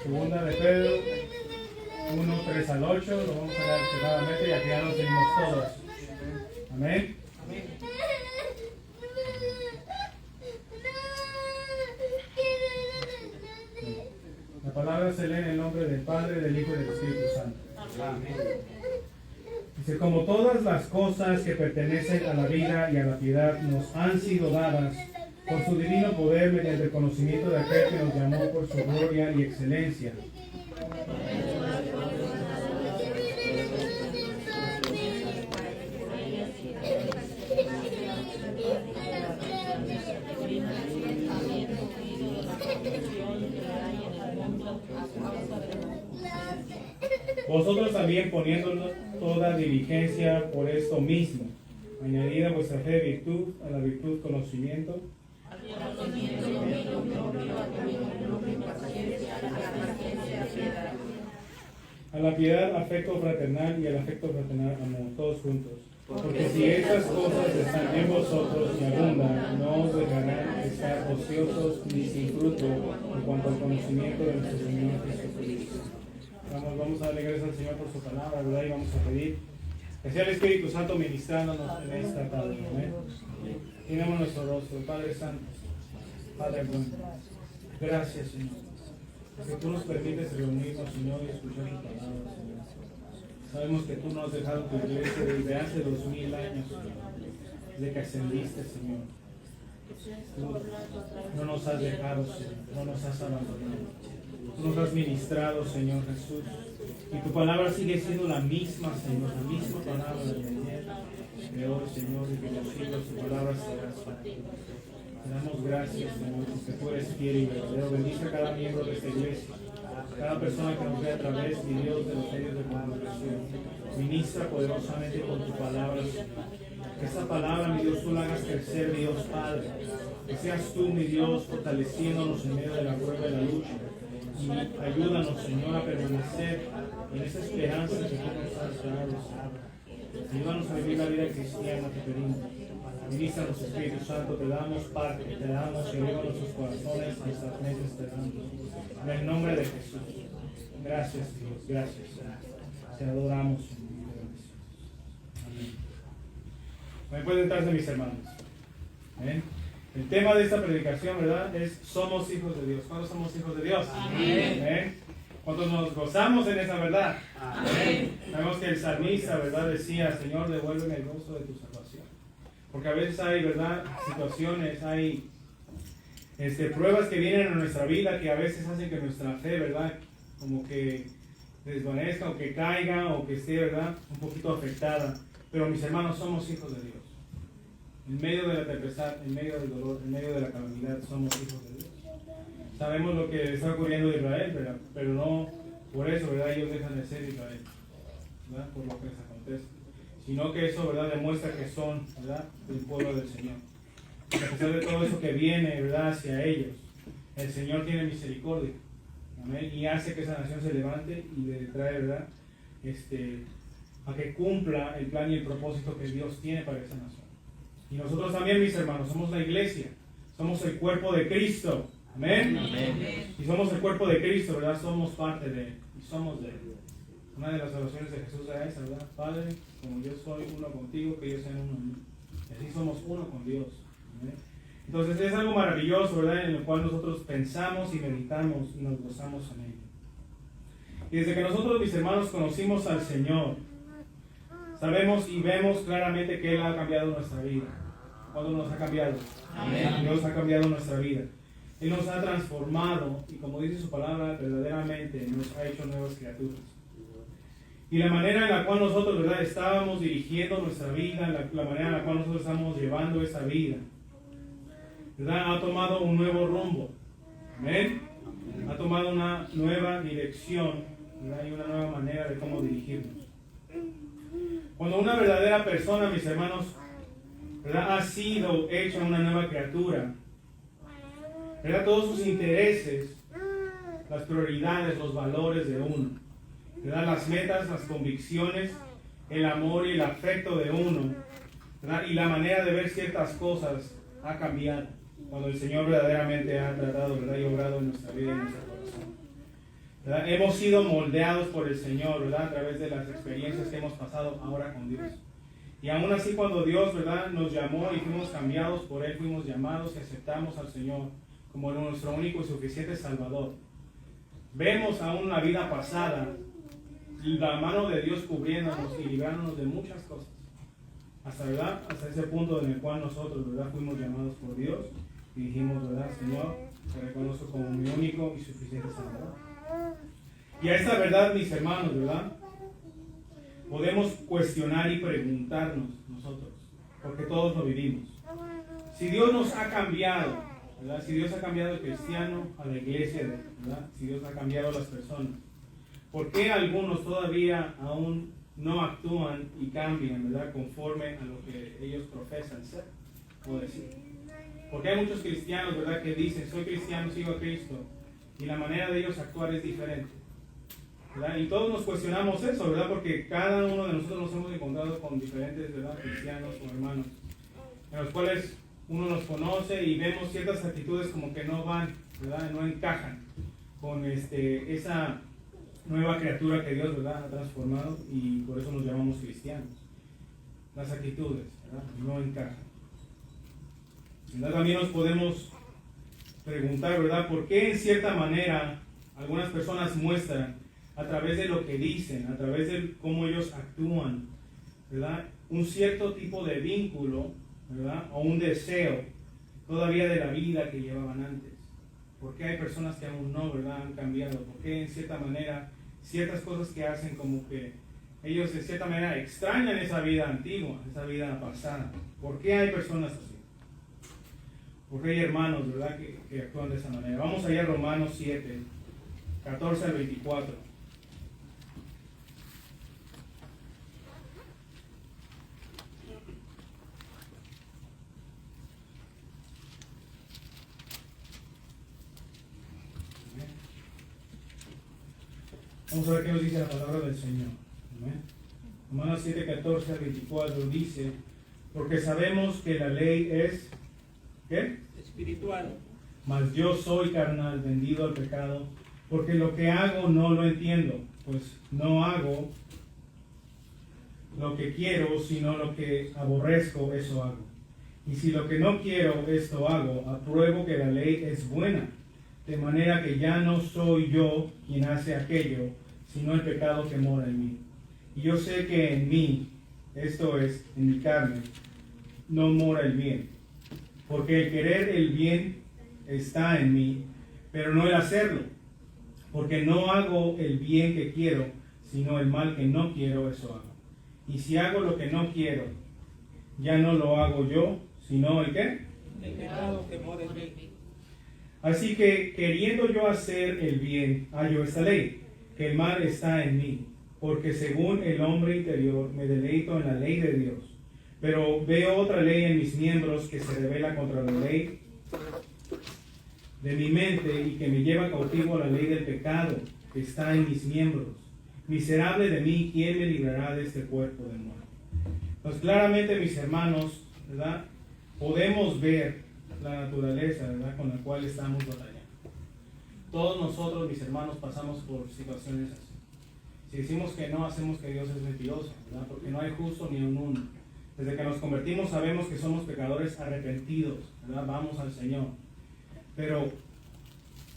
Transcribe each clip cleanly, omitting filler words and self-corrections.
Segunda de Pedro 1, 3 al 8, lo vamos a leer alternadamente y aquí ya nos seguimos todos. Amén. La palabra se lee en el nombre del Padre, del Hijo y del Espíritu Santo. Amén. Dice, como todas las cosas que pertenecen a la vida y a la piedad nos han sido dadas por su divino poder mediante el conocimiento de aquel que nos llamó por su gloria y excelencia. Vosotros también poniéndonos toda diligencia por esto mismo, añadida vuestra fe virtud, a la virtud conocimiento, a la piedad afecto fraternal y al afecto fraternal amor, todos juntos. Porque si estas cosas están en vosotros y abundan, no os dejarán estar ociosos ni sin fruto en cuanto al conocimiento de nuestro Señor Jesucristo. Vamos a darle gracias al Señor por su palabra, ¿verdad? Y vamos a pedir que sea el Espíritu Santo ministrándonos en esta tarde. ¿Amén? Tenemos nuestro rostro, Padre Santo, Padre bueno. Gracias, Señor. Que tú nos permites reunirnos, Señor, y escuchar tu palabra, Señor. Sabemos que tú nos has dejado tu iglesia desde hace 2000 años, desde que ascendiste, Señor. Tú no nos has dejado, Señor, no nos has abandonado. Tú nos has ministrado, Señor Jesús. Y tu palabra sigue siendo la misma, Señor, la misma palabra de ayer, de hoy, Señor, y que los siglos tu palabra será para ti. Te damos gracias, Señor, porque tú eres fiel y verdadero. Bendice a cada miembro de esta iglesia, cada persona que nos ve a través, mi Dios, de los medios de comunicación. Ministra poderosamente con tu palabra, Señor. Que esta palabra, mi Dios, tú la hagas crecer, Dios Padre. Que seas tú, mi Dios, fortaleciéndonos en medio de la prueba y la lucha. Y ayúdanos, Señor, a permanecer en esa esperanza que tú nos has dado, Señor. Ayúdanos a vivir la vida cristiana, te pedimos. Ministranos, Espíritu Santo, te damos parte, te damos y eleva nuestros corazones, nuestras mentes, te damos. En el nombre de Jesús. Gracias, Dios, gracias. Te adoramos, Señor. Amén. Me pueden sentarse, mis hermanos. ¿Amén? El tema de esta predicación, ¿verdad? Es somos hijos de Dios. ¿Cuántos somos hijos de Dios? Amén. ¿Amén? ¿Cuántos nos gozamos en esa verdad? Amén. Sabemos que el salmista, ¿verdad? Decía, Señor, devuélveme el gozo de tu salvación. Porque a veces hay, ¿verdad? Situaciones, hay pruebas que vienen a nuestra vida que a veces hacen que nuestra fe, ¿verdad? Como que desvanezca o que caiga o que esté, ¿verdad? Un poquito afectada. Pero mis hermanos, somos hijos de Dios. En medio de la tempestad, en medio del dolor, en medio de la calamidad, somos hijos de Dios. Sabemos lo que está ocurriendo en Israel, ¿verdad? Pero no por eso, ¿verdad? Ellos dejan de ser Israel, ¿verdad? Por lo que les acontece. Sino que eso, ¿verdad? Demuestra que son, ¿verdad? Del pueblo del Señor. Y a pesar de todo eso que viene, ¿verdad? Hacia ellos, el Señor tiene misericordia. ¿Amén? Y hace que esa nación se levante y le trae, ¿verdad? A que cumpla el plan y el propósito que Dios tiene para esa nación. Y nosotros también, mis hermanos, somos la iglesia, somos el cuerpo de Cristo. Amén. Amén. Y somos el cuerpo de Cristo, ¿verdad? Somos parte de Él y somos de Él. Una de las oraciones de Jesús era esa, ¿verdad? Padre, como yo soy uno contigo, que ellos sean uno en mí. Y así somos uno con Dios. ¿Amén? Entonces es algo maravilloso, ¿verdad? En lo cual nosotros pensamos y meditamos y nos gozamos en ello. Y desde que nosotros, mis hermanos, conocimos al Señor, sabemos y vemos claramente que Él ha cambiado nuestra vida. ¿Cuándo nos ha cambiado? Amén. Dios ha cambiado nuestra vida. Él nos ha transformado y, como dice su palabra, verdaderamente nos ha hecho nuevas criaturas. Y la manera en la cual nosotros, ¿verdad?, estábamos dirigiendo nuestra vida, la manera en la cual nosotros estamos llevando esa vida, ¿verdad?, ha tomado un nuevo rumbo. Amén. Ha tomado una nueva dirección, ¿verdad?, y una nueva manera de cómo dirigirnos. Cuando una verdadera persona, mis hermanos, ¿verdad?, ha sido hecha una nueva criatura, ¿verdad?, todos sus intereses, las prioridades, los valores de uno, ¿verdad?, las metas, las convicciones, el amor y el afecto de uno, ¿verdad?, y la manera de ver ciertas cosas ha cambiado cuando el Señor verdaderamente ha tratado, ¿verdad?, y obrado en nuestra vida y en nuestro corazón. ¿verdad? Hemos sido moldeados por el Señor, ¿verdad? A través de las experiencias que hemos pasado ahora con Dios. Y aún así cuando Dios, ¿verdad?, nos llamó y fuimos cambiados por Él, fuimos llamados y aceptamos al Señor como nuestro único y suficiente Salvador. Vemos aún la vida pasada, la mano de Dios cubriéndonos y librándonos de muchas cosas. ¿Verdad? Hasta ese punto en el cual nosotros, ¿verdad?, fuimos llamados por Dios y dijimos, ¿verdad?, Señor, te reconozco como mi único y suficiente Salvador. Y a esta verdad, mis hermanos, ¿verdad?, podemos cuestionar y preguntarnos nosotros, porque todos lo vivimos. Si Dios nos ha cambiado, ¿verdad?, si Dios ha cambiado al cristiano, a la iglesia, ¿verdad?, si Dios ha cambiado a las personas, ¿por qué algunos todavía aún no actúan y cambian, ¿verdad?, conforme a lo que ellos profesan ser o decir? Porque hay muchos cristianos, ¿verdad?, que dicen, soy cristiano, sigo a Cristo, y la manera de ellos actuar es diferente, ¿verdad? Y todos nos cuestionamos eso, ¿verdad?, porque cada uno de nosotros nos hemos encontrado con diferentes, ¿verdad?, cristianos o hermanos, en los cuales uno los conoce y vemos ciertas actitudes como que no van, ¿verdad?, no encajan con esa nueva criatura que Dios, ¿verdad?, ha transformado, y por eso nos llamamos cristianos. Las actitudes, ¿verdad?, no encajan. ¿Verdad? También nos podemos preguntar, ¿verdad?, por qué en cierta manera algunas personas muestran a través de lo que dicen, a través de cómo ellos actúan, ¿verdad?, un cierto tipo de vínculo, ¿verdad?, o un deseo todavía de la vida que llevaban antes. ¿Por qué hay personas que aún no, ¿verdad?, han cambiado? ¿Por qué en cierta manera ciertas cosas que hacen como que ellos de cierta manera extrañan esa vida antigua, esa vida pasada? ¿Por qué hay personas así? ¿Por qué hay hermanos, ¿verdad?, que actúan de esa manera? Vamos allá a Romanos 7, 14 al 24. Vamos a ver qué nos dice la palabra del Señor. ¿Amén? Romanos 7, 14 al 24 dice, porque sabemos que la ley es, ¿qué? Espiritual. Mas yo soy carnal, vendido al pecado, porque lo que hago no lo entiendo, pues no hago lo que quiero, sino lo que aborrezco, eso hago. Y si lo que no quiero, esto hago, apruebo que la ley es buena, de manera que ya no soy yo quien hace aquello, sino el pecado que mora en mí. Y yo sé que en mí, esto es, en mi carne, no mora el bien. Porque el querer el bien está en mí, pero no el hacerlo. Porque no hago el bien que quiero, sino el mal que no quiero, eso hago. Y si hago lo que no quiero, ya no lo hago yo, sino el ¿qué? El pecado que mora en mí. Así que, queriendo yo hacer el bien, hallo esta ley, que el mal está en mí, porque según el hombre interior me deleito en la ley de Dios, pero veo otra ley en mis miembros que se revela contra la ley de mi mente y que me lleva cautivo a la ley del pecado que está en mis miembros. Miserable de mí, ¿quién me librará de este cuerpo de muerte? Pues claramente, mis hermanos, ¿verdad?, podemos ver la naturaleza, ¿verdad?, con la cual estamos batallando. Todos nosotros, mis hermanos, pasamos por situaciones así. Si decimos que no, hacemos que Dios es mentiroso, ¿verdad?, porque no hay justo ni un uno. Desde que nos convertimos sabemos que somos pecadores arrepentidos, ¿verdad?, vamos al Señor. Pero,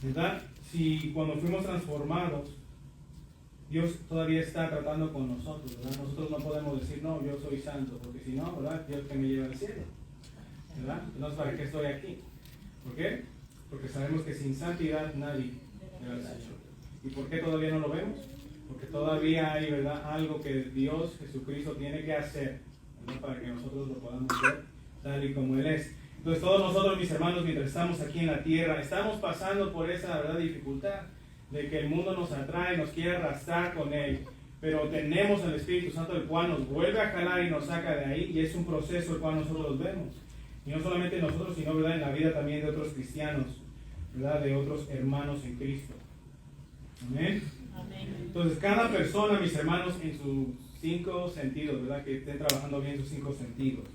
¿verdad?, si cuando fuimos transformados, Dios todavía está tratando con nosotros, ¿verdad? Nosotros no podemos decir, no, yo soy santo, porque si no, ¿verdad?, Dios que me lleva al cielo, ¿verdad? Entonces, ¿para qué estoy aquí? ¿Por qué? Porque sabemos que sin santidad nadie llega al Señor. ¿Y por qué todavía no lo vemos? Porque todavía hay, ¿verdad?, algo que Dios, Jesucristo, tiene que hacer, ¿verdad?, para que nosotros lo podamos ver tal y como Él es. Entonces, todos nosotros, mis hermanos, mientras estamos aquí en la tierra, estamos pasando por esa, ¿verdad?, dificultad de que el mundo nos atrae, nos quiere arrastrar con Él, pero tenemos el Espíritu Santo, el cual nos vuelve a jalar y nos saca de ahí, y es un proceso el cual nosotros vemos. Y no solamente nosotros, sino, ¿verdad?, en la vida también de otros cristianos, ¿verdad?, de otros hermanos en Cristo. Amén. Amén. Entonces, cada persona, mis hermanos, en sus 5 sentidos, ¿verdad?, que estén trabajando bien sus 5 sentidos,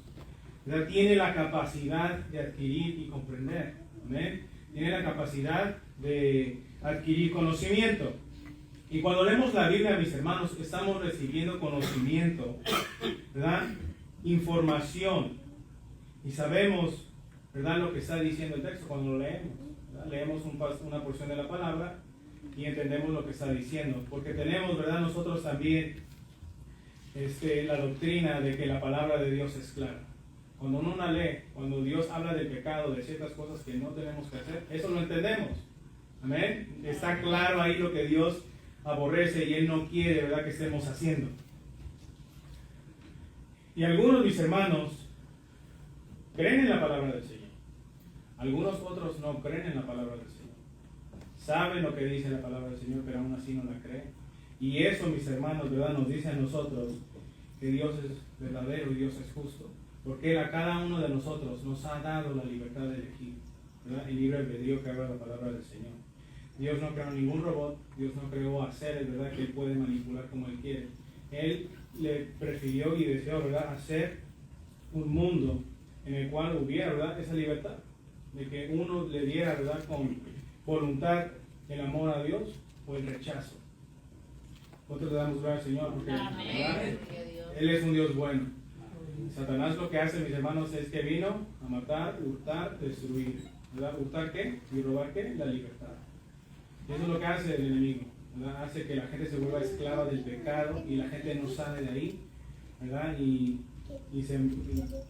¿verdad?, tiene la capacidad de adquirir y comprender. Amén. Tiene la capacidad de adquirir conocimiento. Y cuando leemos la Biblia, mis hermanos, estamos recibiendo conocimiento, ¿verdad? Información. Y sabemos, ¿verdad?, lo que está diciendo el texto cuando lo leemos. ¿Verdad? Leemos una porción de la palabra y entendemos lo que está diciendo. Porque tenemos, ¿verdad?, nosotros también la doctrina de que la palabra de Dios es clara. Cuando uno la lee, cuando Dios habla del pecado, de ciertas cosas que no tenemos que hacer, eso lo entendemos. Amén. Está claro ahí lo que Dios aborrece y Él no quiere, ¿verdad?, que estemos haciendo. Y algunos, mis hermanos, creen en la palabra del Señor. Algunos otros no creen en la palabra del Señor. Saben lo que dice la palabra del Señor, pero aún así no la creen. Y eso, mis hermanos, ¿verdad?, nos dice a nosotros que Dios es verdadero y Dios es justo. Porque Él a cada uno de nosotros nos ha dado la libertad de elegir, ¿verdad?, el libre albedrío que habla la palabra del Señor. Dios no creó ningún robot, Dios no creó a seres, ¿verdad?, que Él puede manipular como Él quiere. Él le prefirió y deseó, ¿verdad?, hacer un mundo en el cual hubiera, ¿verdad?, esa libertad, de que uno le diera, ¿verdad?, con voluntad el amor a Dios o el rechazo. Nosotros le damos gloria al Señor porque, ¿verdad?, Él es un Dios bueno. Satanás lo que hace, mis hermanos, es que vino a matar, hurtar, destruir. ¿Verdad? ¿Hurtar qué? Y robar qué? La libertad. Y eso es lo que hace el enemigo, ¿verdad? Hace que la gente se vuelva esclava del pecado y la gente no sale de ahí, ¿verdad? Y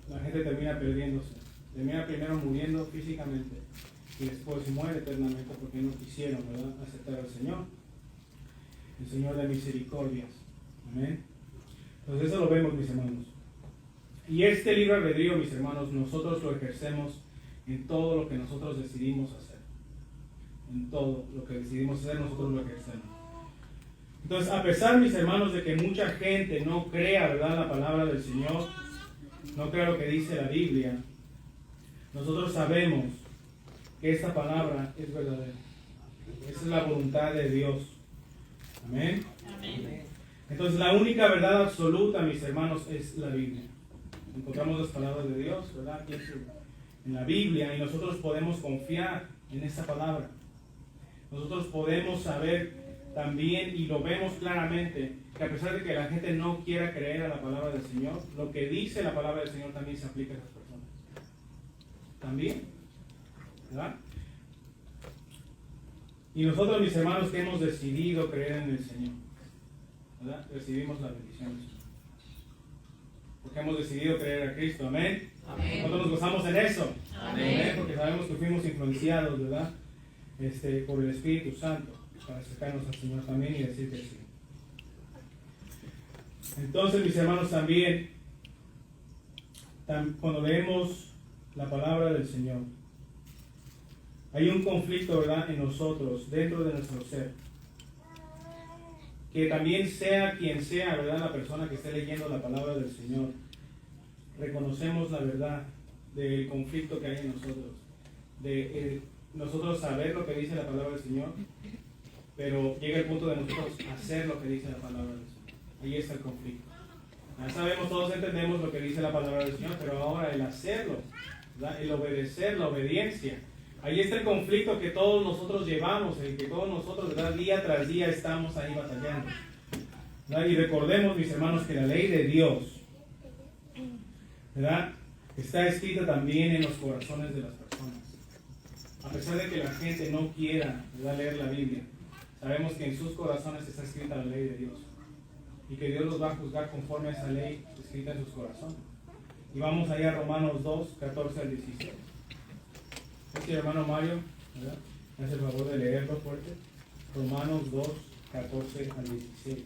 la gente termina perdiéndose. Termina primero muriendo físicamente y después muere eternamente porque no quisieron, ¿verdad?, aceptar al Señor. El Señor de misericordias. Amén. Entonces eso lo vemos, mis hermanos. Y este libre albedrío, mis hermanos, nosotros lo ejercemos en todo lo que nosotros decidimos hacer. En todo lo que decidimos hacer, nosotros lo ejercemos. Entonces, a pesar, mis hermanos, de que mucha gente no crea, ¿verdad?, la palabra del Señor, no crea lo que dice la Biblia, nosotros sabemos que esta palabra es verdadera. Esa es la voluntad de Dios. Amén. Amén. Entonces, la única verdad absoluta, mis hermanos, es la Biblia. Encontramos las palabras de Dios, ¿verdad?, aquí en la Biblia, y nosotros podemos confiar en esa palabra. Nosotros podemos saber también, y lo vemos claramente, que a pesar de que la gente no quiera creer a la palabra del Señor, lo que dice la palabra del Señor también se aplica a esas personas. También, ¿verdad? Y nosotros, mis hermanos, que hemos decidido creer en el Señor, ¿verdad?, recibimos la bendición del Señor. Porque hemos decidido creer a Cristo. Amén. Amén. Nosotros nos gozamos en eso. Amén. Amén. Porque sabemos que fuimos influenciados, ¿verdad?, por el Espíritu Santo para acercarnos al Señor también y decir que sí. Entonces, mis hermanos, también cuando leemos la palabra del Señor, hay un conflicto, ¿verdad?, en nosotros, dentro de nuestro ser. Que también sea quien sea, ¿verdad?, la persona que esté leyendo la palabra del Señor, reconocemos la verdad del conflicto que hay en nosotros, de nosotros saber lo que dice la palabra del Señor, pero llega el punto de nosotros hacer lo que dice la palabra del Señor. Ahí está el conflicto. Ya sabemos, todos entendemos lo que dice la palabra del Señor, pero ahora el hacerlo, ¿verdad?, el obedecer, la obediencia, ahí está el conflicto que todos nosotros llevamos, el que todos nosotros, ¿verdad?, día tras día estamos ahí batallando, ¿verdad? Y recordemos, mis hermanos, que la ley de Dios, ¿verdad?, está escrita también en los corazones de las personas. A pesar de que la gente no quiera, ¿verdad?, leer la Biblia, sabemos que en sus corazones está escrita la ley de Dios y que Dios los va a juzgar conforme a esa ley escrita en sus corazones. Y vamos allá a Romanos 2, 14 al 16. Este hermano Mario, ¿verdad?, me hace el favor de leerlo fuerte. Romanos 2, 14 al 16.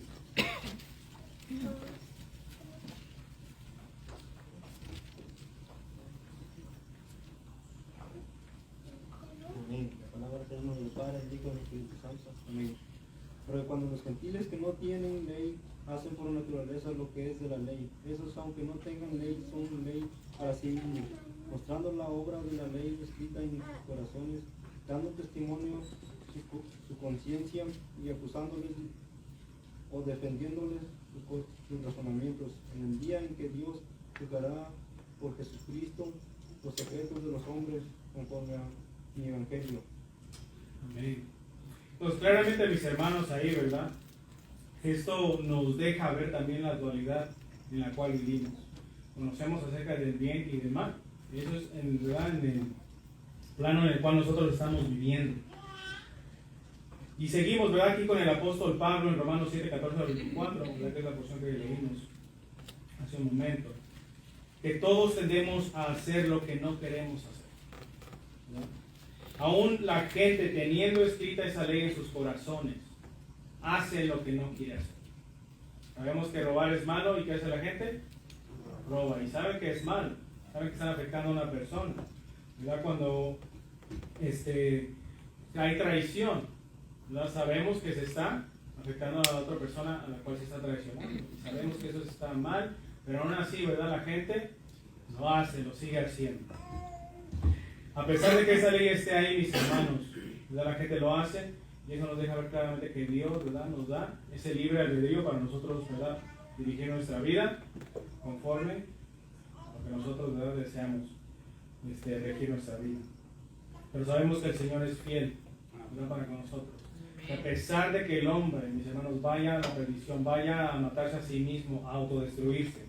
Amén. La palabra tenemos del Padre, del Hijo y del Espíritu Santo. Amén. Pero cuando los gentiles que no tienen ley hacen por naturaleza lo que es de la ley, esos aunque no tengan ley son ley para sí mismos, mostrando la obra de la ley escrita en sus corazones, dando testimonio su conciencia y acusándoles o defendiéndoles sus razonamientos en el día en que Dios juzgará por Jesucristo los secretos de los hombres conforme a mi evangelio. Amén. Pues claramente, mis hermanos, ahí, ¿verdad?, Esto nos deja ver también la dualidad en la cual vivimos. Conocemos acerca del bien y del mal. Y eso es en verdad en el plano en el cual nosotros estamos viviendo. Y seguimos, ¿verdad? Aquí con el apóstol Pablo en Romanos 7, 14 al 24, ¿verdad? Que es la porción que leímos hace un momento. Que todos tendemos a hacer lo que no queremos hacer, ¿no? Aún la gente, teniendo escrita esa ley en sus corazones, hace lo que no quiere hacer. Sabemos que robar es malo, ¿y qué hace la gente? Roba, y saben que es malo, saben que están afectando a una persona, ¿verdad? Cuando hay traición, ¿verdad? Sabemos que se está afectando a la otra persona a la cual se está traicionando, y sabemos que eso está mal, pero aún así, ¿verdad? La gente lo hace, lo sigue haciendo. A pesar de que esa ley esté ahí, mis hermanos, ¿verdad? La gente lo hace, y eso nos deja ver claramente que Dios, ¿verdad? Nos da ese libre albedrío para nosotros, ¿verdad? Dirigir nuestra vida conforme a lo que nosotros, ¿verdad? Deseamos regir nuestra vida. Pero sabemos que el Señor es fiel, ¿verdad? Para con nosotros. Que a pesar de que el hombre, mis hermanos, vaya a la perdición, vaya a matarse a sí mismo, a autodestruirse,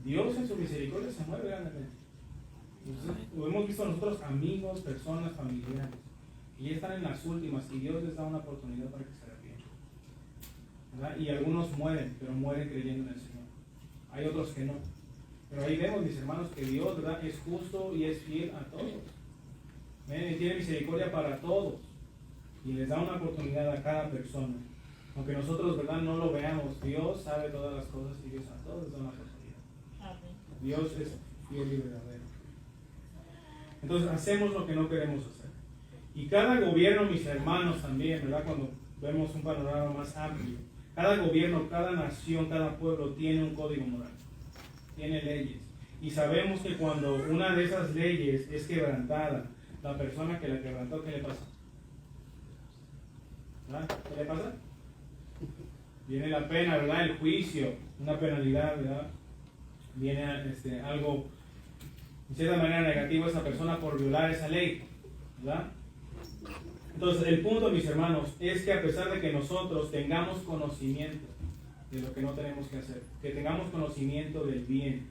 Dios en su misericordia se mueve grandemente. Entonces, lo hemos visto nosotros, amigos, personas, familiares, y ya están en las últimas, y Dios les da una oportunidad para que se arrepientan, ¿verdad? Y algunos mueren, pero mueren creyendo en el Señor. Hay otros que no. Pero ahí vemos, mis hermanos, que Dios, ¿verdad? Es justo y es fiel a todos. ¿Ven? Y tiene misericordia para todos. Y les da una oportunidad a cada persona. Aunque nosotros, ¿verdad? No lo veamos, Dios sabe todas las cosas y Dios a todos les da una oportunidad. Dios es fiel y verdadero. Entonces hacemos lo que no queremos hacer. Y cada gobierno, mis hermanos, también, ¿verdad? Cuando vemos un panorama más amplio, cada gobierno, cada nación, cada pueblo tiene un código moral, tiene leyes. Y sabemos que cuando una de esas leyes es quebrantada, la persona que la quebrantó, ¿qué le pasa? ¿Verdad? ¿Qué le pasa? Viene la pena, ¿verdad? El juicio, una penalidad, ¿verdad? Viene algo, en cierta manera, negativo a esa persona por violar esa ley, ¿verdad? Entonces, el punto, mis hermanos, es que a pesar de que nosotros tengamos conocimiento de lo que no tenemos que hacer, que tengamos conocimiento del bien,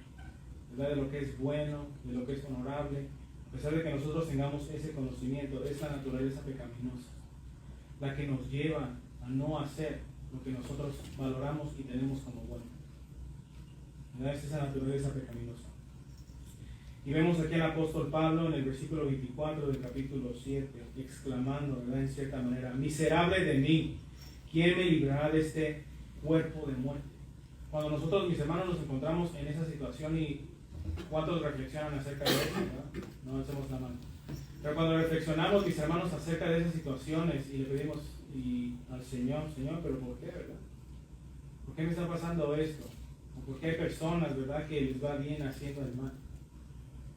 ¿verdad? De lo que es bueno, de lo que es honorable, a pesar de que nosotros tengamos ese conocimiento, esa naturaleza pecaminosa, la que nos lleva a no hacer lo que nosotros valoramos y tenemos como bueno, ¿verdad? Es esa naturaleza pecaminosa. Y vemos aquí al apóstol Pablo en el versículo 24 del capítulo 7, exclamando, ¿verdad? En cierta manera, miserable de mí, ¿quién me librará de este cuerpo de muerte? Cuando nosotros, mis hermanos, nos encontramos en esa situación, y ¿cuántos reflexionan acerca de eso? ¿Verdad? No hacemos la mano. Pero cuando reflexionamos, mis hermanos, acerca de esas situaciones y le pedimos al Señor, ¿pero por qué, verdad? ¿Por qué me está pasando esto? ¿O por qué hay personas, verdad, que les va bien haciendo el mal?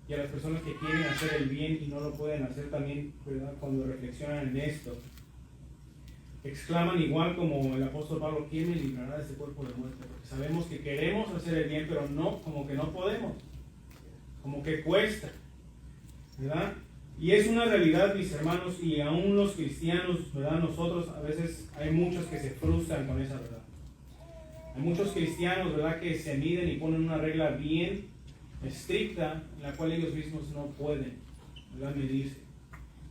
Y a las personas que quieren hacer el bien y no lo pueden hacer también, ¿verdad? Cuando reflexionan en esto, exclaman igual como el apóstol Pablo, ¿quién me librará de este cuerpo de muerte? Porque sabemos que queremos hacer el bien, pero no, como que no podemos, como que cuesta, ¿verdad? Y es una realidad, mis hermanos, y aún los cristianos, ¿verdad? Nosotros a veces hay muchos que se frustran con esa verdad. Hay muchos cristianos, ¿verdad?, que se miden y ponen una regla bien estricta en la cual ellos mismos no pueden, ¿verdad?, medirse.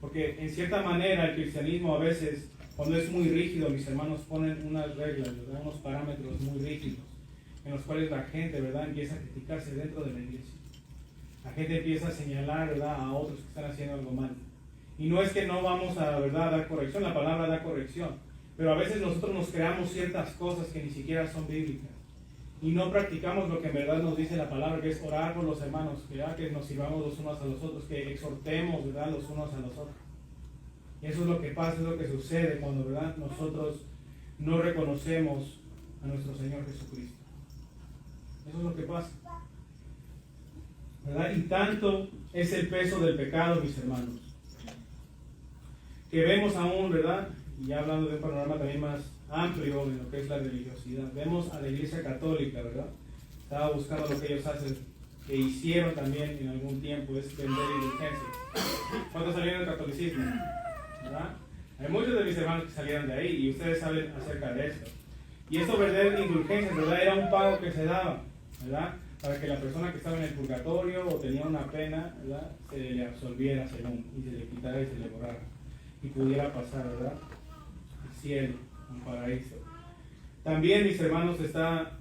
Porque en cierta manera el cristianismo a veces, cuando es muy rígido, mis hermanos, ponen unas reglas, ¿verdad?, unos parámetros muy rígidos, en los cuales la gente, ¿verdad?, empieza a criticarse dentro de la iglesia. La gente empieza a señalar, ¿verdad?, a otros que están haciendo algo mal. Y no es que no vamos a, ¿verdad?, dar corrección, la palabra da corrección, pero a veces nosotros nos creamos ciertas cosas que ni siquiera son bíblicas. Y no practicamos lo que en verdad nos dice la palabra, que es orar por los hermanos, ¿verdad?, que nos sirvamos los unos a los otros, que exhortemos, ¿verdad?, los unos a los otros. Y eso es lo que pasa, es lo que sucede cuando, ¿verdad?, nosotros no reconocemos a nuestro Señor Jesucristo. Eso es lo que pasa, ¿verdad? Y tanto es el peso del pecado, mis hermanos, que vemos aún, ¿verdad?, y ya hablando de un panorama también más amplio en lo que es la religiosidad, vemos a la Iglesia Católica, ¿verdad? Estaba buscando lo que ellos hacen, que hicieron también en algún tiempo, es vender indulgencias. ¿Cuántos salieron del catolicismo? ¿Verdad? Hay muchos de mis hermanos que salieron de ahí, y ustedes saben acerca de esto. Y esto, ¿verdad? Indulgencias, ¿verdad? Era un pago que se daba, ¿verdad? Para que la persona que estaba en el purgatorio o tenía una pena, ¿verdad? Se le absolviera según, y se le quitara y se le borrara. Y pudiera pasar, ¿verdad? El cielo, un paraíso. También, mis hermanos, está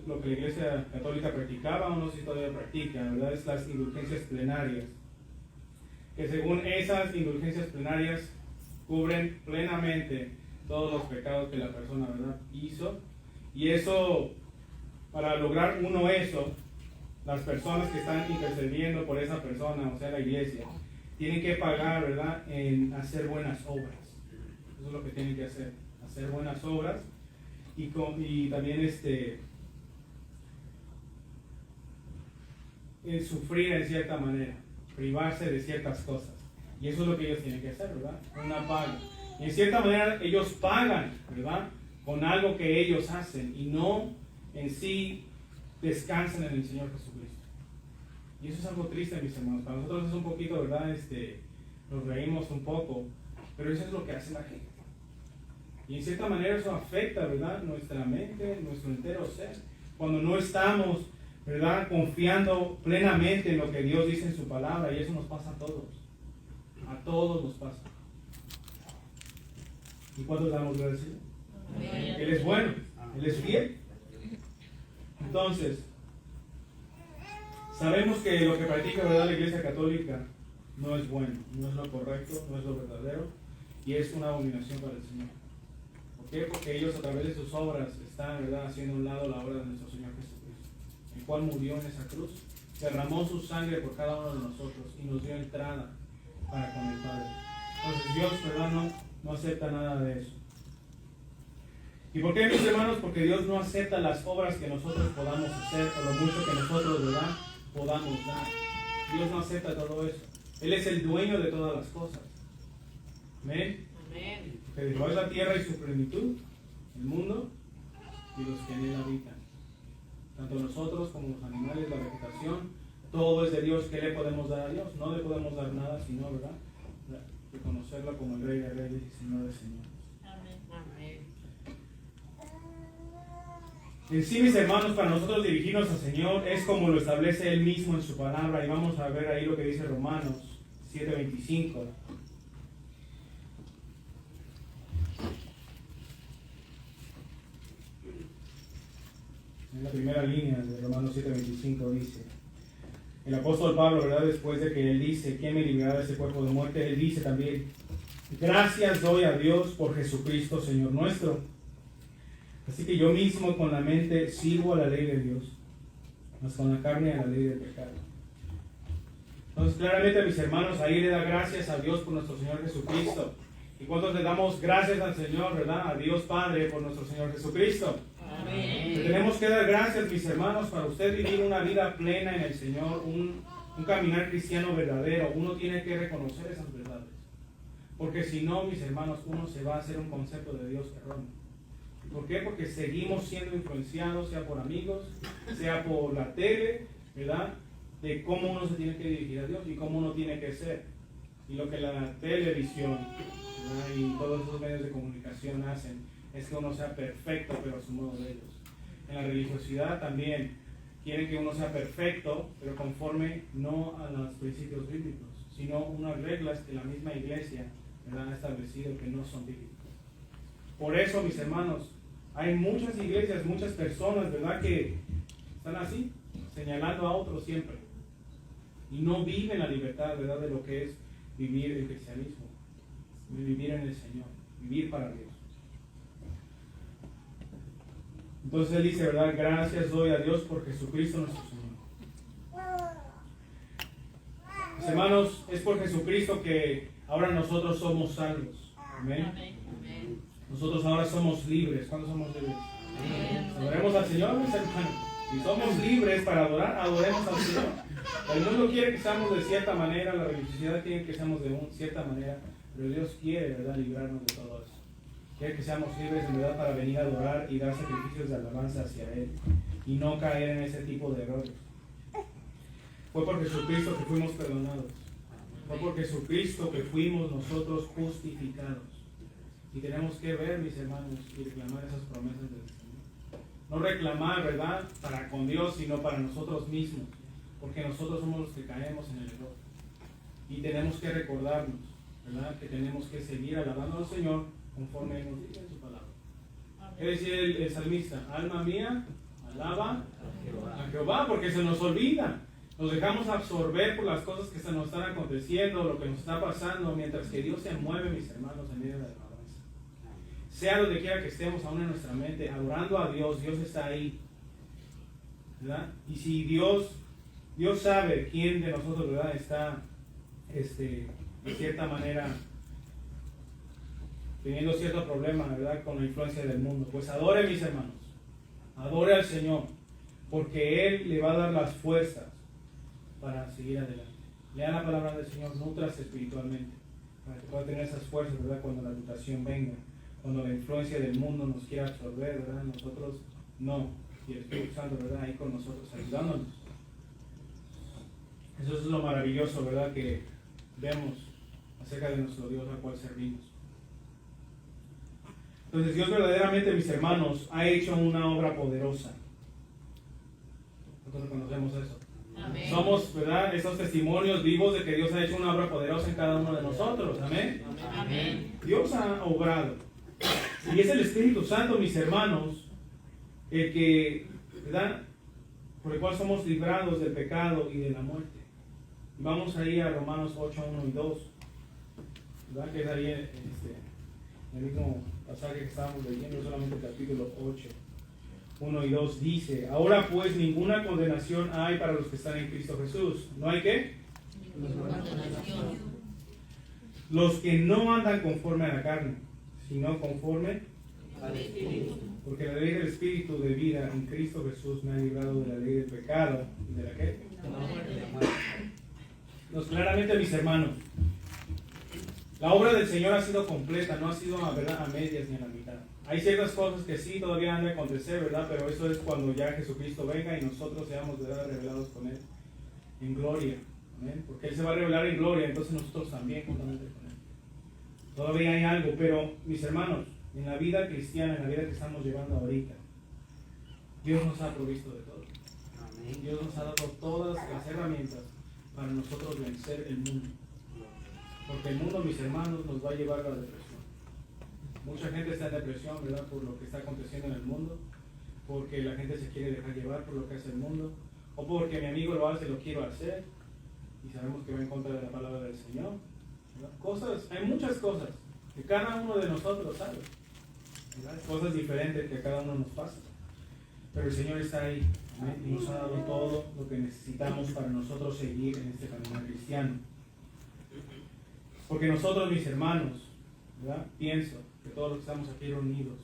lo que la Iglesia Católica practicaba, o no sé si todavía practica, ¿verdad? Es las indulgencias plenarias. Que según esas indulgencias plenarias cubren plenamente todos los pecados que la persona, ¿verdad?, hizo. Y eso, para lograr uno eso, las personas que están intercediendo por esa persona, o sea, la iglesia, tienen que pagar, ¿verdad?, en hacer buenas obras. Eso es lo que tienen que hacer buenas obras y también sufrir en cierta manera, privarse de ciertas cosas. Y eso es lo que ellos tienen que hacer, ¿verdad? Una paga. Y en cierta manera ellos pagan, ¿verdad?, con algo que ellos hacen y no en sí descansan en el Señor Jesucristo. Y eso es algo triste, mis hermanos. Para nosotros es un poquito, ¿verdad? Nos reímos un poco, pero eso es lo que hace la gente. Y en cierta manera eso afecta, ¿verdad?, nuestra mente, nuestro entero ser. Cuando no estamos, ¿verdad?, confiando plenamente en lo que Dios dice en su palabra, y eso nos pasa a todos. A todos nos pasa. ¿Y cuántos damos gracias? Él es bueno, Él es fiel. Entonces, sabemos que lo que practica, ¿verdad?, la Iglesia Católica no es bueno, no es lo correcto, no es lo verdadero, y es una abominación para el Señor. ¿Por qué? Porque ellos a través de sus obras están, ¿verdad?, haciendo a un lado la obra de nuestro Señor Jesucristo, el cual murió en esa cruz, derramó su sangre por cada uno de nosotros y nos dio entrada para con el Padre. Entonces Dios, ¿verdad?, no acepta nada de eso. ¿Y por qué, mis hermanos? Porque Dios no acepta las obras que nosotros podamos hacer o lo mucho que nosotros, ¿verdad?, podamos dar. Dios no acepta todo eso. Él es el dueño de todas las cosas. Amén. Que dejó la tierra y su plenitud, el mundo y los que en él habitan. Tanto nosotros como los animales, la vegetación, todo es de Dios. ¿Qué le podemos dar a Dios? No le podemos dar nada, sino, ¿verdad?, reconocerlo como el Rey de Reyes y Señor de Señores. Amén. En sí, mis hermanos, para nosotros dirigirnos al Señor es como lo establece Él mismo en su palabra, y vamos a ver ahí lo que dice Romanos 7:25. En la primera línea de Romanos 7:25 dice, el apóstol Pablo, ¿verdad?, después de que él dice, ¿quién me librará de ese cuerpo de muerte?, él dice también, gracias doy a Dios por Jesucristo, Señor nuestro. Así que yo mismo con la mente sirvo a la ley de Dios, mas con la carne a la ley del pecado. Entonces, claramente, mis hermanos, ahí le da gracias a Dios por nuestro Señor Jesucristo. ¿Y cuántos le damos gracias al Señor, verdad?, a Dios Padre por nuestro Señor Jesucristo? Amén. Le tenemos que dar gracias, mis hermanos, para usted vivir una vida plena en el Señor, un caminar cristiano verdadero. Uno tiene que reconocer esas verdades. Porque si no, mis hermanos, uno se va a hacer un concepto de Dios erróneo. ¿Por qué? Porque seguimos siendo influenciados, sea por amigos, sea por la tele, ¿verdad?, de cómo uno se tiene que dirigir a Dios y cómo uno tiene que ser. Y lo que la televisión, ¿verdad?, y todos esos medios de comunicación hacen es que uno sea perfecto, pero a su modo de ellos. En la religiosidad también quieren que uno sea perfecto, pero conforme no a los principios bíblicos, sino unas reglas que la misma iglesia, ¿verdad?, ha establecido que no son bíblicas. Por eso, mis hermanos, hay muchas iglesias, muchas personas, ¿verdad?, que están así, señalando a otros siempre. Y no viven la libertad, ¿verdad?, de lo que es vivir el cristianismo, vivir en el Señor, vivir para Dios. Entonces él dice, ¿verdad?, gracias doy a Dios por Jesucristo nuestro Señor. Mis hermanos, es por Jesucristo que ahora nosotros somos salvos. Amén. Nosotros ahora somos libres. ¿Cuándo somos libres? Adoremos al Señor, mis hermanos. Y somos libres para adorar, adoremos al Señor. El mundo quiere que seamos de cierta manera, la religiosidad quiere que seamos de cierta manera, pero Dios quiere, ¿verdad?, librarnos de todo eso. Quiere que seamos libres, en verdad, para venir a adorar y dar sacrificios de alabanza hacia Él y no caer en ese tipo de errores. Fue por Jesucristo que fuimos perdonados. Fue por Jesucristo que fuimos nosotros justificados. Y tenemos que ver, mis hermanos, y reclamar esas promesas del Señor. no reclamar, ¿verdad?, para con Dios, sino para nosotros mismos, porque nosotros somos los que caemos en el error. Y tenemos que recordarnos, ¿verdad?, que tenemos que seguir alabando al Señor conforme nos dice en su palabra. Es decir, el salmista, alma mía, alaba a Jehová, porque se nos olvida. Nos dejamos absorber por las cosas que se nos están aconteciendo, lo que nos está pasando, mientras que Dios se mueve, mis hermanos, en medio de la alabanza. Sea donde quiera que estemos, aún en nuestra mente, adorando a Dios, Dios está ahí, ¿verdad? Y si Dios sabe quién de nosotros, ¿verdad?, está de cierta manera teniendo cierto problema, ¿verdad?, con la influencia del mundo, pues adore, mis hermanos, adore al Señor, porque Él le va a dar las fuerzas para seguir adelante. Lea la palabra del Señor, nútrase espiritualmente, para que pueda tener esas fuerzas, ¿verdad?, cuando la tentación venga, cuando la influencia del mundo nos quiera absorber, ¿verdad?, nosotros no, y el Espíritu Santo, ¿verdad?, ahí con nosotros, ayudándonos. Eso es lo maravilloso, ¿verdad?, que vemos acerca de nuestro Dios al cual servimos. Entonces Dios verdaderamente, mis hermanos, ha hecho una obra poderosa. Nosotros conocemos eso. Amén. Somos, ¿verdad?, esos testimonios vivos de que Dios ha hecho una obra poderosa en cada uno de nosotros. Amén. Amén. Dios ha obrado. Y es el Espíritu Santo, mis hermanos, el que, ¿verdad?, por el cual somos librados del pecado y de la muerte. Vamos ahí a Romanos 8, 1 y 2, ¿verdad?, que es ahí el mismo pasaje que estábamos leyendo, solamente el capítulo 8, 1 y 2 dice: ahora pues ninguna condenación hay para los que están en Cristo Jesús. ¿No hay qué? Los que no andan conforme a la carne, sino conforme Al Espíritu. porque la ley del Espíritu de vida en Cristo Jesús me ha librado de la ley del pecado y de la qué. Pues claramente, mis hermanos, la obra del Señor ha sido completa, no ha sido, ¿verdad?, a medias ni a la mitad. Hay ciertas cosas que sí todavía han de acontecer, ¿verdad?, pero eso es cuando ya Jesucristo venga y nosotros seamos, ¿verdad?, revelados con Él en gloria. ¿Amén? Porque Él se va a revelar en gloria, entonces nosotros también juntamente con Él. Todavía hay algo, pero mis hermanos, en la vida cristiana, en la vida que estamos llevando ahorita, Dios nos ha provisto de todo. Dios nos ha dado todas las herramientas para nosotros vencer el mundo. Porque el mundo, mis hermanos, nos va a llevar a la depresión. Mucha gente está en depresión, ¿verdad?, por lo que está aconteciendo en el mundo, porque la gente se quiere dejar llevar por lo que hace el mundo, o porque mi amigo lo hace, lo quiero hacer, y sabemos que va en contra de la palabra del Señor, ¿verdad? Hay muchas cosas que cada uno de nosotros sabe, ¿verdad? Cosas diferentes que a cada uno nos pasa, pero el Señor está ahí, ¿verdad?, y nos ha dado todo lo que necesitamos para nosotros seguir en este camino cristiano. Porque nosotros, mis hermanos, ¿verdad?, pienso que todos los que estamos aquí reunidos,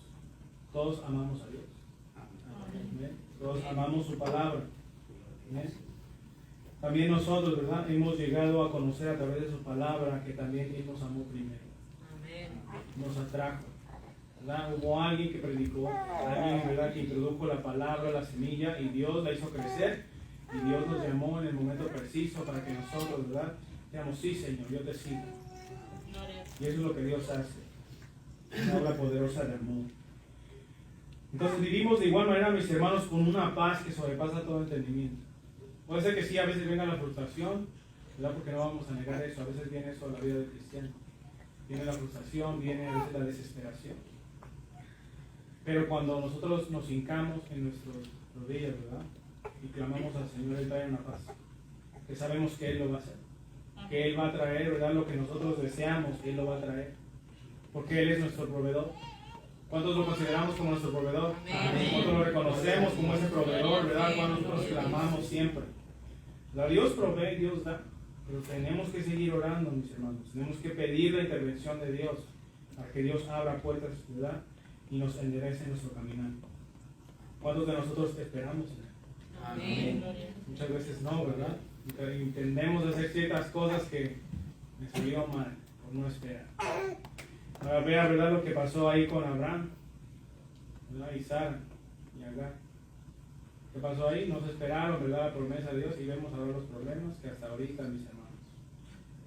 todos amamos a Dios. ¿Amén? Todos amamos su palabra. ¿Amén? También nosotros, ¿verdad?, hemos llegado a conocer a través de su palabra que también Él nos amó primero. Amén. Nos atrajo, ¿verdad? Hubo alguien que predicó, alguien, ¿verdad?, que introdujo la palabra, la semilla, y Dios la hizo crecer, y Dios nos llamó en el momento preciso para que nosotros, ¿verdad?, digamos: sí, Señor, yo te sigo. Y eso es lo que Dios hace, una obra poderosa de amor. Entonces vivimos de igual manera, mis hermanos, con una paz que sobrepasa todo entendimiento. Puede ser que sí, a veces venga la frustración, ¿verdad?, porque no vamos a negar eso. A veces viene eso a la vida del cristiano. Viene la frustración, viene a veces la desesperación. Pero cuando nosotros nos hincamos en nuestras rodillas, ¿verdad?, y clamamos al Señor, Él trae una paz, que sabemos que Él lo va a hacer, que Él va a traer, ¿verdad?, lo que nosotros deseamos, Él lo va a traer, porque Él es nuestro proveedor. ¿Cuántos lo consideramos como nuestro proveedor? Amén. ¿Cuántos lo reconocemos como ese proveedor, verdad?, cuando nosotros clamamos siempre? Dios provee, Dios da, pero tenemos que seguir orando, mis hermanos. Tenemos que pedir la intervención de Dios para que Dios abra puertas, ¿verdad?, y nos enderece nuestro caminar. ¿Cuántos de nosotros esperamos en Él? Amén. Muchas veces no, ¿verdad? Intentemos hacer ciertas cosas que me salió mal por no esperar. Ahora vea, ¿verdad?, lo que pasó ahí con Abraham, ¿verdad?, y Sara y Agar. ¿Qué pasó ahí? No se esperaron, ¿verdad?, la promesa de Dios, y vemos ahora los problemas que hasta ahorita, mis hermanos,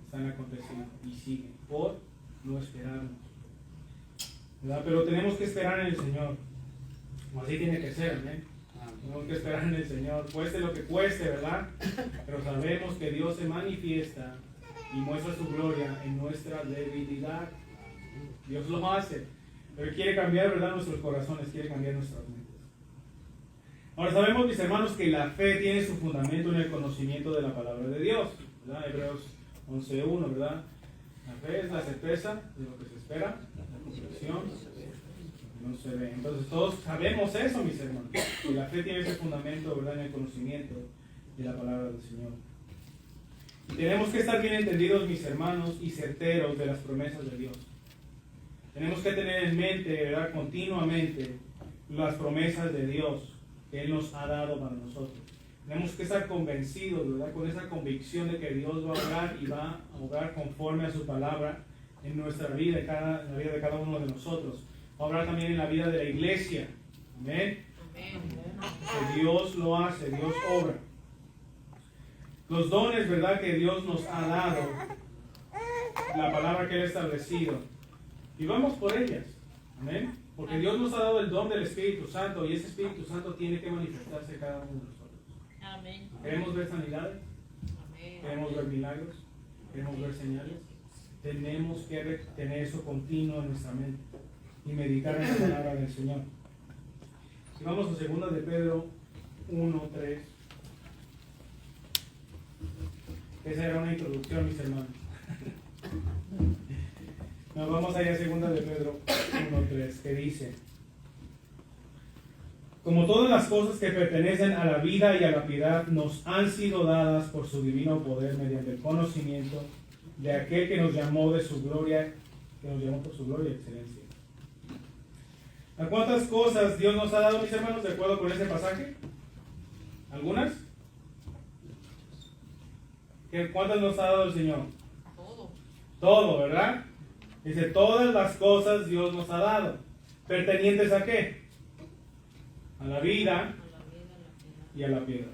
están aconteciendo y siguen por no esperarnos, ¿verdad? Pero tenemos que esperar en el Señor. Así tiene que ser, amén. Tenemos que esperar en el Señor, cueste lo que cueste, ¿verdad? Pero sabemos que Dios se manifiesta y muestra su gloria en nuestra debilidad. Dios lo hace, pero quiere cambiar, ¿verdad?, nuestros corazones, quiere cambiar nuestras mentes. Ahora sabemos, mis hermanos, que la fe tiene su fundamento en el conocimiento de la palabra de Dios, ¿verdad? Hebreos 11:1, ¿verdad? La fe es la certeza de lo que se espera, la convicción no se ve. Entonces todos sabemos eso, mis hermanos, que la fe tiene ese fundamento, ¿verdad?, en el conocimiento de la palabra del Señor. Y tenemos que estar bien entendidos, mis hermanos, y certeros de las promesas de Dios. Tenemos que tener en mente, ¿verdad?, continuamente las promesas de Dios que Él nos ha dado para nosotros. Tenemos que estar convencidos, ¿verdad?, con esa convicción de que Dios va a obrar y va a obrar conforme a su palabra en nuestra vida, en la vida de cada uno de nosotros. Va a obrar también en la vida de la iglesia. Amén. Que Dios lo hace, Dios obra. Los dones, ¿verdad?, que Dios nos ha dado, la palabra que Él ha establecido, y vamos por ellas. Amén. Porque Dios nos ha dado el don del Espíritu Santo y ese Espíritu Santo tiene que manifestarse en cada uno de nosotros. Amén. ¿Queremos ver sanidades? Amén. ¿Queremos ver milagros? ¿Queremos ver señales? Tenemos que tener eso continuo en nuestra mente y meditar en la palabra del Señor. Si vamos a 2 de Pedro 1:3. Esa era una introducción, mis hermanos. Nos vamos allá a 2 de Pedro 1:3, que dice: como todas las cosas que pertenecen a la vida y a la piedad nos han sido dadas por su divino poder mediante el conocimiento de aquel que nos llamó de su gloria, que nos llamó por su gloria y excelencia. ¿A cuántas cosas Dios nos ha dado, mis hermanos, de acuerdo con ese pasaje? ¿Algunas? ¿Cuántas nos ha dado el Señor? Todo. Todo, ¿verdad? Dice, todas las cosas Dios nos ha dado. ¿Pertenientes a qué? A la vida y a la piedad.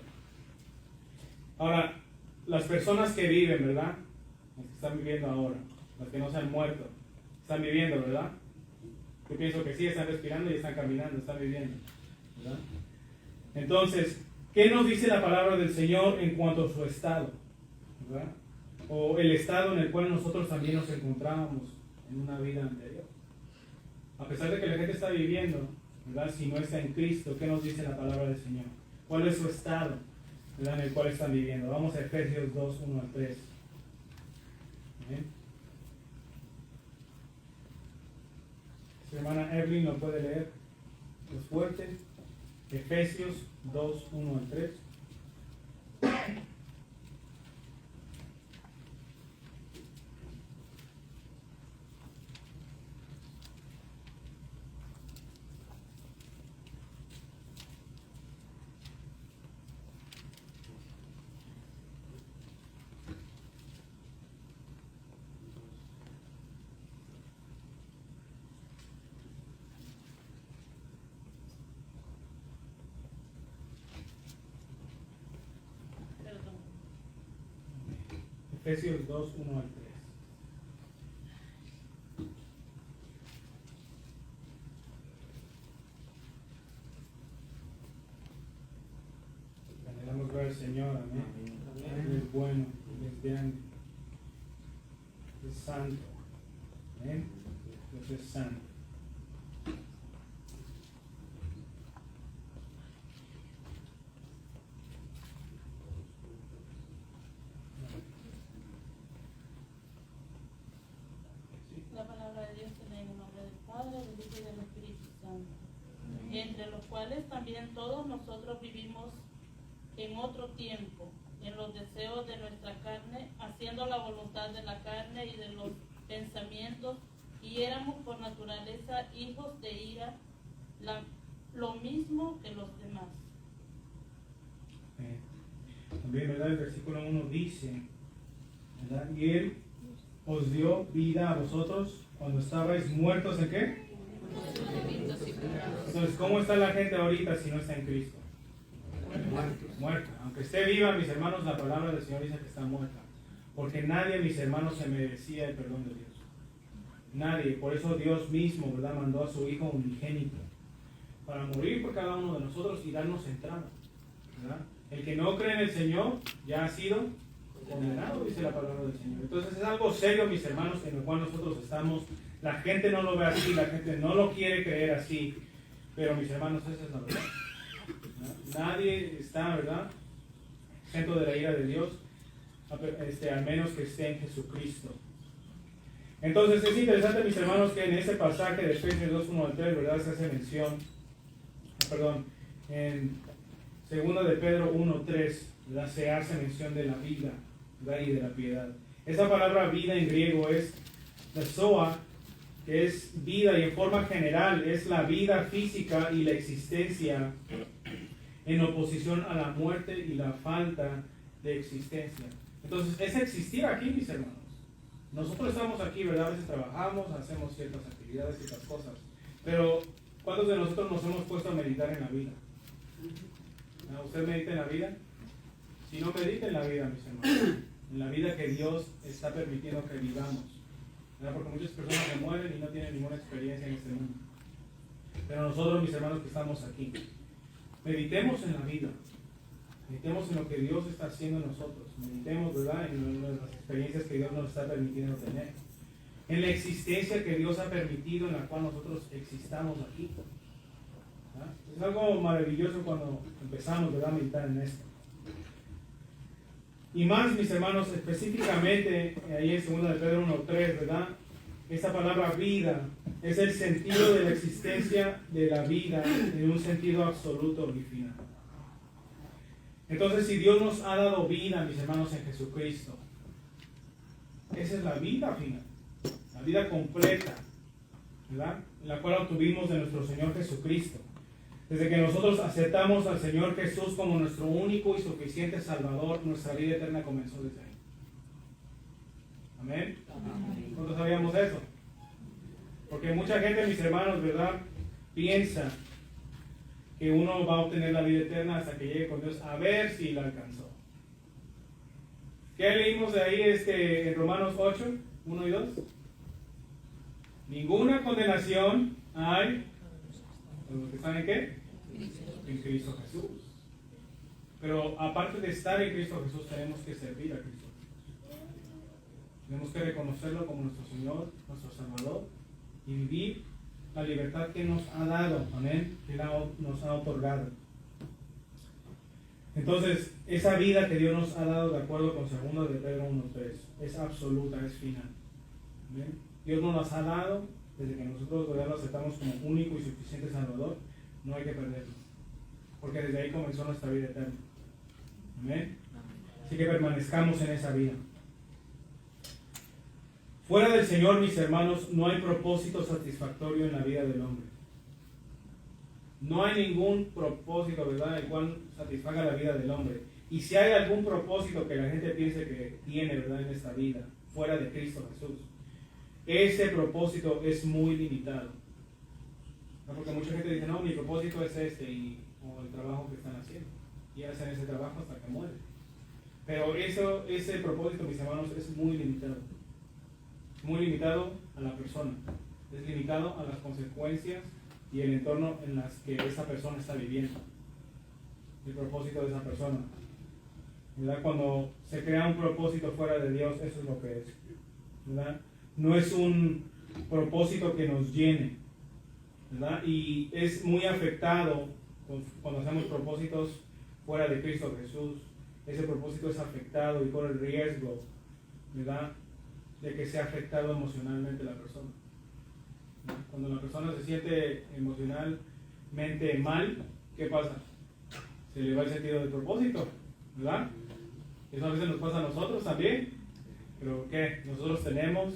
Ahora, las personas que viven, ¿verdad? Las que están viviendo ahora, las que no se han muerto, están viviendo, ¿verdad? Yo pienso que sí, están respirando y están caminando, están viviendo, ¿verdad? Entonces, ¿qué nos dice la palabra del Señor en cuanto a su estado? ¿Verdad? O el estado en el cual nosotros también nos encontrábamos en una vida anterior. A pesar de que la gente está viviendo, ¿verdad?, si no está en Cristo, ¿qué nos dice la palabra del Señor? ¿Cuál es su estado, ¿verdad?, en el cual están viviendo? Vamos a Efesios 2:1-3. ¿Bien? Su hermana Evelyn lo puede leer. Es fuerte. Efesios 2:1-3. Efesios 2:1-3. Anhelamos ver al Señor, amén. Él es bueno, Él es grande, Él es santo, amén. Dios es santo. La palabra de Dios se lee en el nombre del Padre, del Hijo y del Espíritu Santo, entre los cuales también todos nosotros vivimos en otro tiempo, en los deseos de nuestra carne, haciendo la voluntad de la carne y de los pensamientos, y éramos por naturaleza hijos de ira, lo mismo que los demás. También, ¿verdad? El versículo 1 dice, ¿verdad? Y Él os dio vida a vosotros cuando estabais muertos ¿en qué? Entonces, ¿cómo está la gente ahorita si no está en Cristo? Muerta. Aunque esté viva, mis hermanos, la palabra del Señor dice que está muerta. Porque nadie, mis hermanos, se merecía el perdón de Dios. Nadie. Por eso Dios mismo, ¿verdad?, mandó a su Hijo unigénito. para morir por cada uno de nosotros y darnos entrada, ¿verdad? El que no cree en el Señor ya ha sido condenado, dice la palabra del Señor. Entonces es algo serio, mis hermanos, en el cual nosotros estamos. La gente no lo ve así, la gente no lo quiere creer así, pero mis hermanos, esa es la verdad. Nadie está, ¿verdad?, exento de la ira de Dios, al menos que esté en Jesucristo. Entonces es interesante, mis hermanos, que en ese pasaje de Efesios 2:1-3, ¿verdad?, se hace mención, en 2 de Pedro 1:3, ¿verdad?, se hace mención de la vida, ¿verdad?, y de la piedad. Esa palabra vida en griego es la zoa, que es vida, y en forma general es la vida física y la existencia en oposición a la muerte y la falta de existencia. Entonces es existir aquí, mis hermanos. Nosotros estamos aquí, ¿verdad? A veces trabajamos, hacemos ciertas actividades, ciertas cosas, pero ¿cuántos de nosotros nos hemos puesto a meditar en la vida? ¿Usted medita en la vida? Si no, medita en la vida, mis hermanos, en la vida que Dios está permitiendo que vivamos, ¿verdad? Porque muchas personas se mueren y no tienen ninguna experiencia en este mundo. Pero nosotros, mis hermanos, que estamos aquí, meditemos en la vida, meditemos en lo que Dios está haciendo en nosotros, meditemos, ¿verdad?, en las experiencias que Dios nos está permitiendo tener, en la existencia que Dios ha permitido en la cual nosotros existamos aquí. ¿Verdad? Es algo maravilloso cuando empezamos, ¿verdad?, a meditar en esto. Y más, mis hermanos, específicamente ahí en 2 de Pedro 1:3, ¿verdad?, esa palabra vida es el sentido de la existencia de la vida en un sentido absoluto y final. Entonces, si Dios nos ha dado vida, mis hermanos, en Jesucristo, esa es la vida final, la vida completa, ¿verdad?, la cual obtuvimos de nuestro Señor Jesucristo. Desde que nosotros aceptamos al Señor Jesús como nuestro único y suficiente Salvador, nuestra vida eterna comenzó desde ahí. Amén. ¿Cuántos sabíamos eso? Porque mucha gente, mis hermanos, ¿verdad?, piensa que uno va a obtener la vida eterna hasta que llegue con Dios, a ver si la alcanzó. ¿Qué leímos de ahí en Romanos 8, 1 y 2? Ninguna condenación hay para los que están en ¿qué? En Cristo Jesús. Pero aparte de estar en Cristo Jesús, tenemos que servir a Cristo. Tenemos que reconocerlo como nuestro Señor, nuestro Salvador, y vivir la libertad que nos ha dado, amén, que nos ha otorgado. Entonces, esa vida que Dios nos ha dado, de acuerdo con 2 de Pedro 1:3, es absoluta, es final. ¿Amén? Dios nos las ha dado desde que nosotros lo aceptamos como único y suficiente Salvador. No hay que perderlo, porque desde ahí comenzó nuestra vida eterna. Amén. Así que permanezcamos en esa vida. Fuera del Señor, mis hermanos, no hay propósito satisfactorio en la vida del hombre. No hay ningún propósito, ¿verdad?, el cual satisfaga la vida del hombre. Y si hay algún propósito que la gente piense que tiene, ¿verdad?, en esta vida, fuera de Cristo Jesús, ese propósito es muy limitado. ¿No? Porque mucha gente dice, no, mi propósito es o el trabajo que están haciendo. Y hacen ese trabajo hasta que mueren. Pero ese propósito, mis hermanos, es muy limitado. Muy limitado a la persona. Es limitado a las consecuencias y el entorno en las que esa persona está viviendo. El propósito de esa persona. ¿Verdad? Cuando se crea un propósito fuera de Dios, eso es lo que es. ¿Verdad? No es un propósito que nos llene. ¿Verdad? Y es muy afectado cuando hacemos propósitos fuera de Cristo Jesús. Ese propósito es afectado y corre el riesgo, ¿verdad?, de que sea afectado emocionalmente la persona. Cuando la persona se siente emocionalmente mal, ¿qué pasa? Se le va el sentido del propósito, ¿verdad? Eso a veces nos pasa a nosotros también. Pero ¿qué? Nosotros tenemos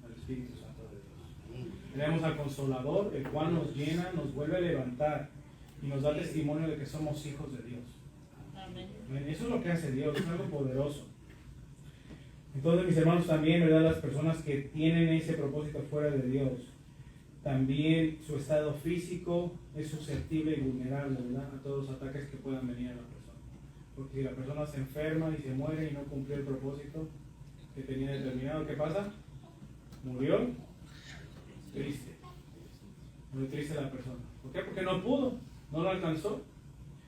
al Espíritu Santo de Dios. Tenemos al Consolador, el cual nos llena, nos vuelve a levantar y nos da testimonio de que somos hijos de Dios. Amén. Eso es lo que hace Dios, es algo poderoso. Entonces, mis hermanos, también, ¿verdad?, las personas que tienen ese propósito fuera de Dios, también su estado físico es susceptible y vulnerable, ¿verdad?, a todos los ataques que puedan venir a la persona. Porque si la persona se enferma y se muere y no cumplió el propósito que tenía determinado, ¿qué pasa? Murió triste. muy triste la persona. ¿Por qué? Porque no pudo, no lo alcanzó.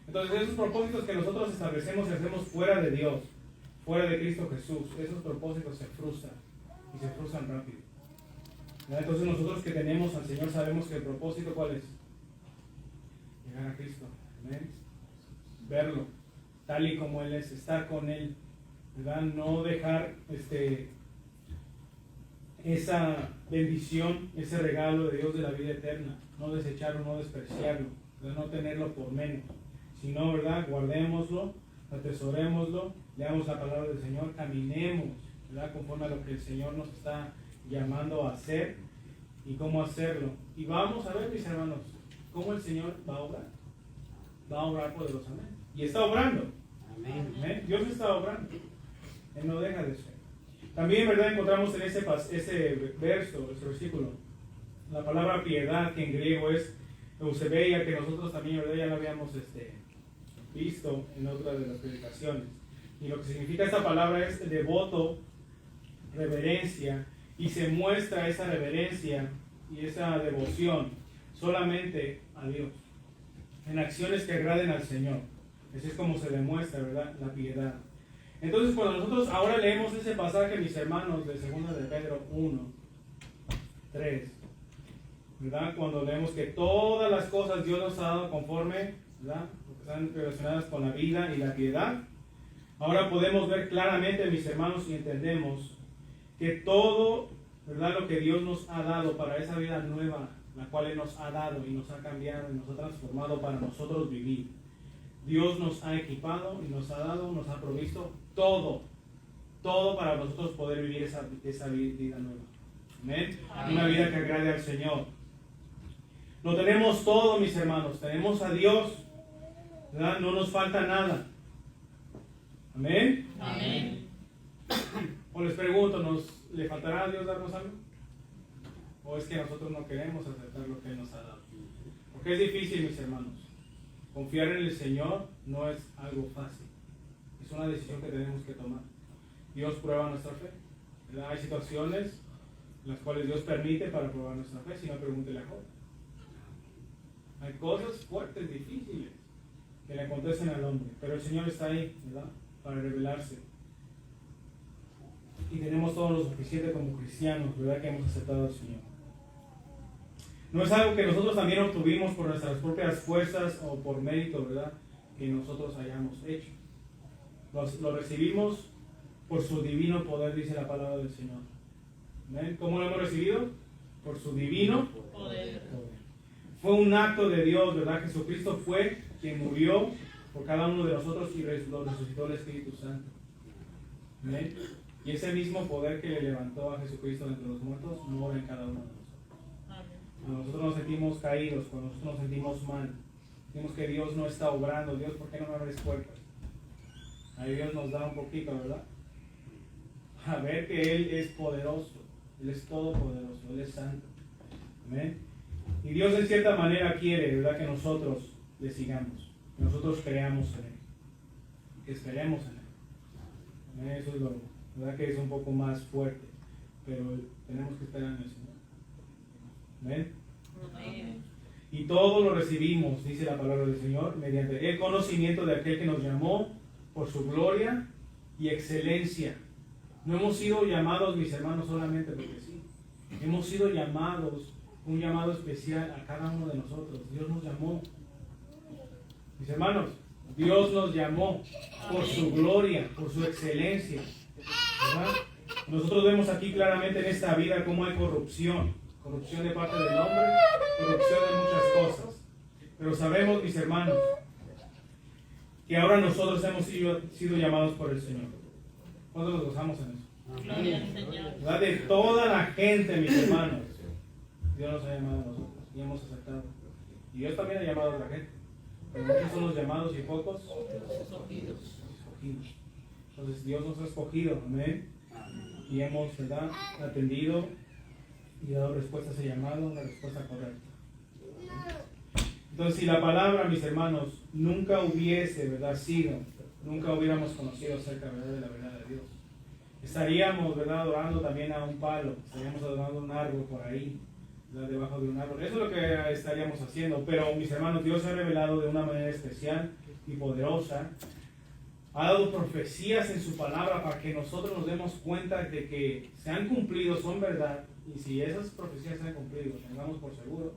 Entonces esos propósitos que nosotros establecemos y hacemos fuera de Dios, fuera de Cristo Jesús, esos propósitos se frustran y se frustran rápido. ¿Verdad? Entonces nosotros que tenemos al Señor sabemos que el propósito ¿cuál es? Llegar a Cristo, ¿amén? Verlo tal y como Él es, estar con Él, ¿verdad? No dejar esa bendición, ese regalo de Dios de la vida eterna, no desecharlo, no despreciarlo, ¿verdad? No tenerlo por menos, sino, ¿verdad? Guardémoslo, atesorémoslo, leamos la palabra del Señor, caminemos, ¿verdad? Conforme a lo que el Señor nos está llamando a hacer y cómo hacerlo. Y vamos a ver, mis hermanos, cómo el Señor va a obrar. Va a obrar poderosamente. Y está obrando. Amén. Dios está obrando. Él no deja de ser. También, ¿verdad? Encontramos en ese verso, ese versículo, la palabra piedad, que en griego es eusebeia, que nosotros también, ¿verdad? Ya lo habíamos visto en otra de las predicaciones. Y lo que significa esta palabra es devoto, reverencia, y se muestra esa reverencia y esa devoción solamente a Dios, en acciones que agraden al Señor. Así es como se demuestra, ¿verdad? La piedad. Entonces, cuando nosotros ahora leemos ese pasaje, mis hermanos, de 2 de Pedro 1, 3, ¿verdad? Cuando leemos que todas las cosas Dios nos ha dado conforme, ¿verdad? Porque están relacionadas con la vida y la piedad. Ahora podemos ver claramente, mis hermanos, y entendemos que todo, ¿verdad? Lo que Dios nos ha dado para esa vida nueva, la cual Él nos ha dado y nos ha cambiado y nos ha transformado para nosotros vivir. Dios nos ha equipado y nos ha dado, nos ha provisto todo para nosotros poder vivir esa vida nueva. ¿Amén? Una vida que agrade al Señor. Lo tenemos todo, mis hermanos. Tenemos a Dios, ¿verdad? No nos falta nada. Amén. Amén. O les pregunto, ¿le faltará a Dios darnos algo? ¿O es que nosotros no queremos aceptar lo que Él nos ha dado? Porque es difícil, mis hermanos. Confiar en el Señor no es algo fácil. Es una decisión que tenemos que tomar. Dios prueba nuestra fe, ¿verdad? Hay situaciones en las cuales Dios permite para probar nuestra fe. Si no, pregúntele a Job. Hay cosas fuertes, difíciles, que le acontecen al hombre. Pero el Señor está ahí, ¿verdad? Para revelarse. Y tenemos todo lo suficiente como cristianos, ¿verdad? Que hemos aceptado al Señor. No es algo que nosotros también obtuvimos por nuestras propias fuerzas o por mérito, ¿verdad? Que nosotros hayamos hecho. Lo recibimos por su divino poder, dice la palabra del Señor. ¿Ven? ¿Cómo lo hemos recibido? Por su divino Poder. Fue un acto de Dios, ¿verdad? Jesucristo fue quien murió por cada uno de nosotros y lo resucitó el Espíritu Santo. ¿Ven? Y ese mismo poder que le levantó a Jesucristo de entre los muertos mora en cada uno de nosotros. Cuando nosotros nos sentimos caídos, cuando nosotros nos sentimos mal, sentimos que Dios no está obrando. Dios, ¿por qué no me abres puertas? Ahí Dios nos da un poquito, ¿verdad? A ver que Él es poderoso, Él es todopoderoso, Él es santo. ¿Amén? Y Dios en cierta manera quiere, ¿verdad? Que nosotros le sigamos, que nosotros creamos en Él, que esperemos en Él. ¿Amén? Eso es lo, ¿verdad? Que es un poco más fuerte, pero tenemos que esperar en el Señor. ¿Amén? Amén. Y todo lo recibimos, dice la palabra del Señor, mediante el conocimiento de aquel que nos llamó por su gloria y excelencia. No hemos sido llamados, mis hermanos, solamente porque sí. Hemos sido llamados, un llamado especial a cada uno de nosotros. Dios nos llamó. Mis hermanos, Dios nos llamó por su gloria, por su excelencia. ¿Verdad? Nosotros vemos aquí claramente en esta vida cómo hay corrupción. Corrupción de parte del hombre, corrupción de muchas cosas. Pero sabemos, mis hermanos, que ahora nosotros hemos sido llamados por el Señor. ¿Cuántos nos gozamos en eso? Gloria al Señor. ¿Verdad? De toda la gente, mis hermanos, Dios nos ha llamado a nosotros y hemos aceptado. Y Dios también ha llamado a la gente. Pero muchos son los llamados y pocos escogidos. Entonces Dios nos ha escogido, amén. Y hemos, ¿verdad?, atendido y dado respuesta a ese llamado, una respuesta correcta. Entonces, si la palabra, mis hermanos, nunca hubiese, ¿verdad?, sido, nunca hubiéramos conocido acerca, ¿verdad?, de la verdad de Dios, estaríamos, ¿verdad?, adorando también a un palo, estaríamos adorando a un árbol por ahí, ¿verdad? Debajo de un árbol. Eso es lo que estaríamos haciendo. Pero mis hermanos, Dios se ha revelado de una manera especial y poderosa. Ha dado profecías en su palabra para que nosotros nos demos cuenta de que se han cumplido, son verdad. Y si esas profecías se han cumplido, tengamos por seguro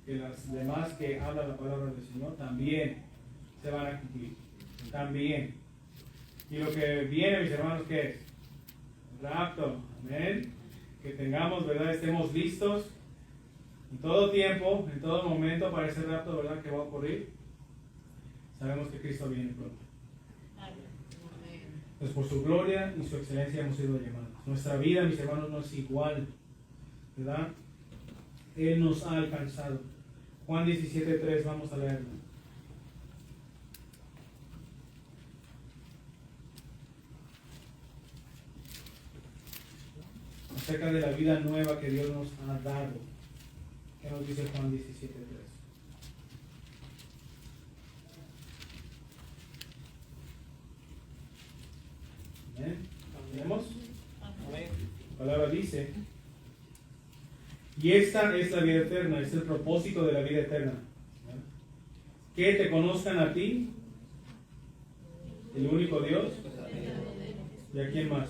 que las demás que habla la palabra del Señor también se van a cumplir. También. Y lo que viene, mis hermanos, ¿qué es? Rapto. Amén. Que tengamos, ¿verdad? Estemos listos en todo tiempo, en todo momento para ese rapto, ¿verdad? Que va a ocurrir. Sabemos que Cristo viene pronto. Pues por su gloria y su excelencia hemos sido llamados. Nuestra vida, mis hermanos, no es igual, ¿verdad? Él nos ha alcanzado. Juan 17:3, vamos a leerlo. Acerca de la vida nueva que Dios nos ha dado. ¿Qué nos dice Juan 17:3? ¿Tenemos? La palabra dice, y esta es la vida eterna, es el propósito de la vida eterna. Que te conozcan a ti, el único Dios, y a quién más.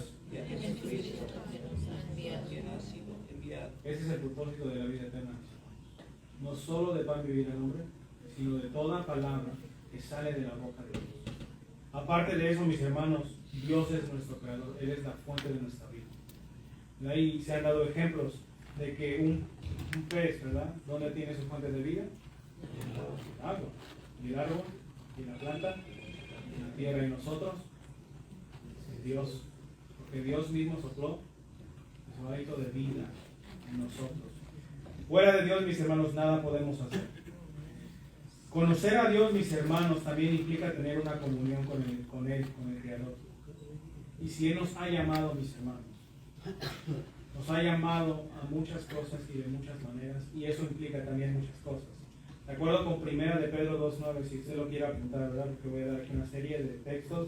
Ese es el propósito de la vida eterna. No solo de pan vivir el hombre, sino de toda palabra que sale de la boca de Dios. Aparte de eso, mis hermanos, Dios es nuestro creador, Él es la fuente de nuestra vida. De ahí se han dado ejemplos de que un pez, ¿verdad? ¿Dónde tiene su fuente de vida? En el agua, y el árbol, y la planta, y la tierra, y nosotros, en Dios. Porque Dios mismo sopló su hálito de vida en nosotros. Fuera de Dios, mis hermanos, nada podemos hacer. Conocer a Dios, mis hermanos, también implica tener una comunión con Él, con el Creador. Y si Él nos ha llamado, mis hermanos, nos ha llamado a muchas cosas y de muchas maneras, y eso implica también muchas cosas. De acuerdo con 1 de Pedro 2:9, si usted lo quiere apuntar, ¿verdad? Porque voy a dar aquí una serie de textos,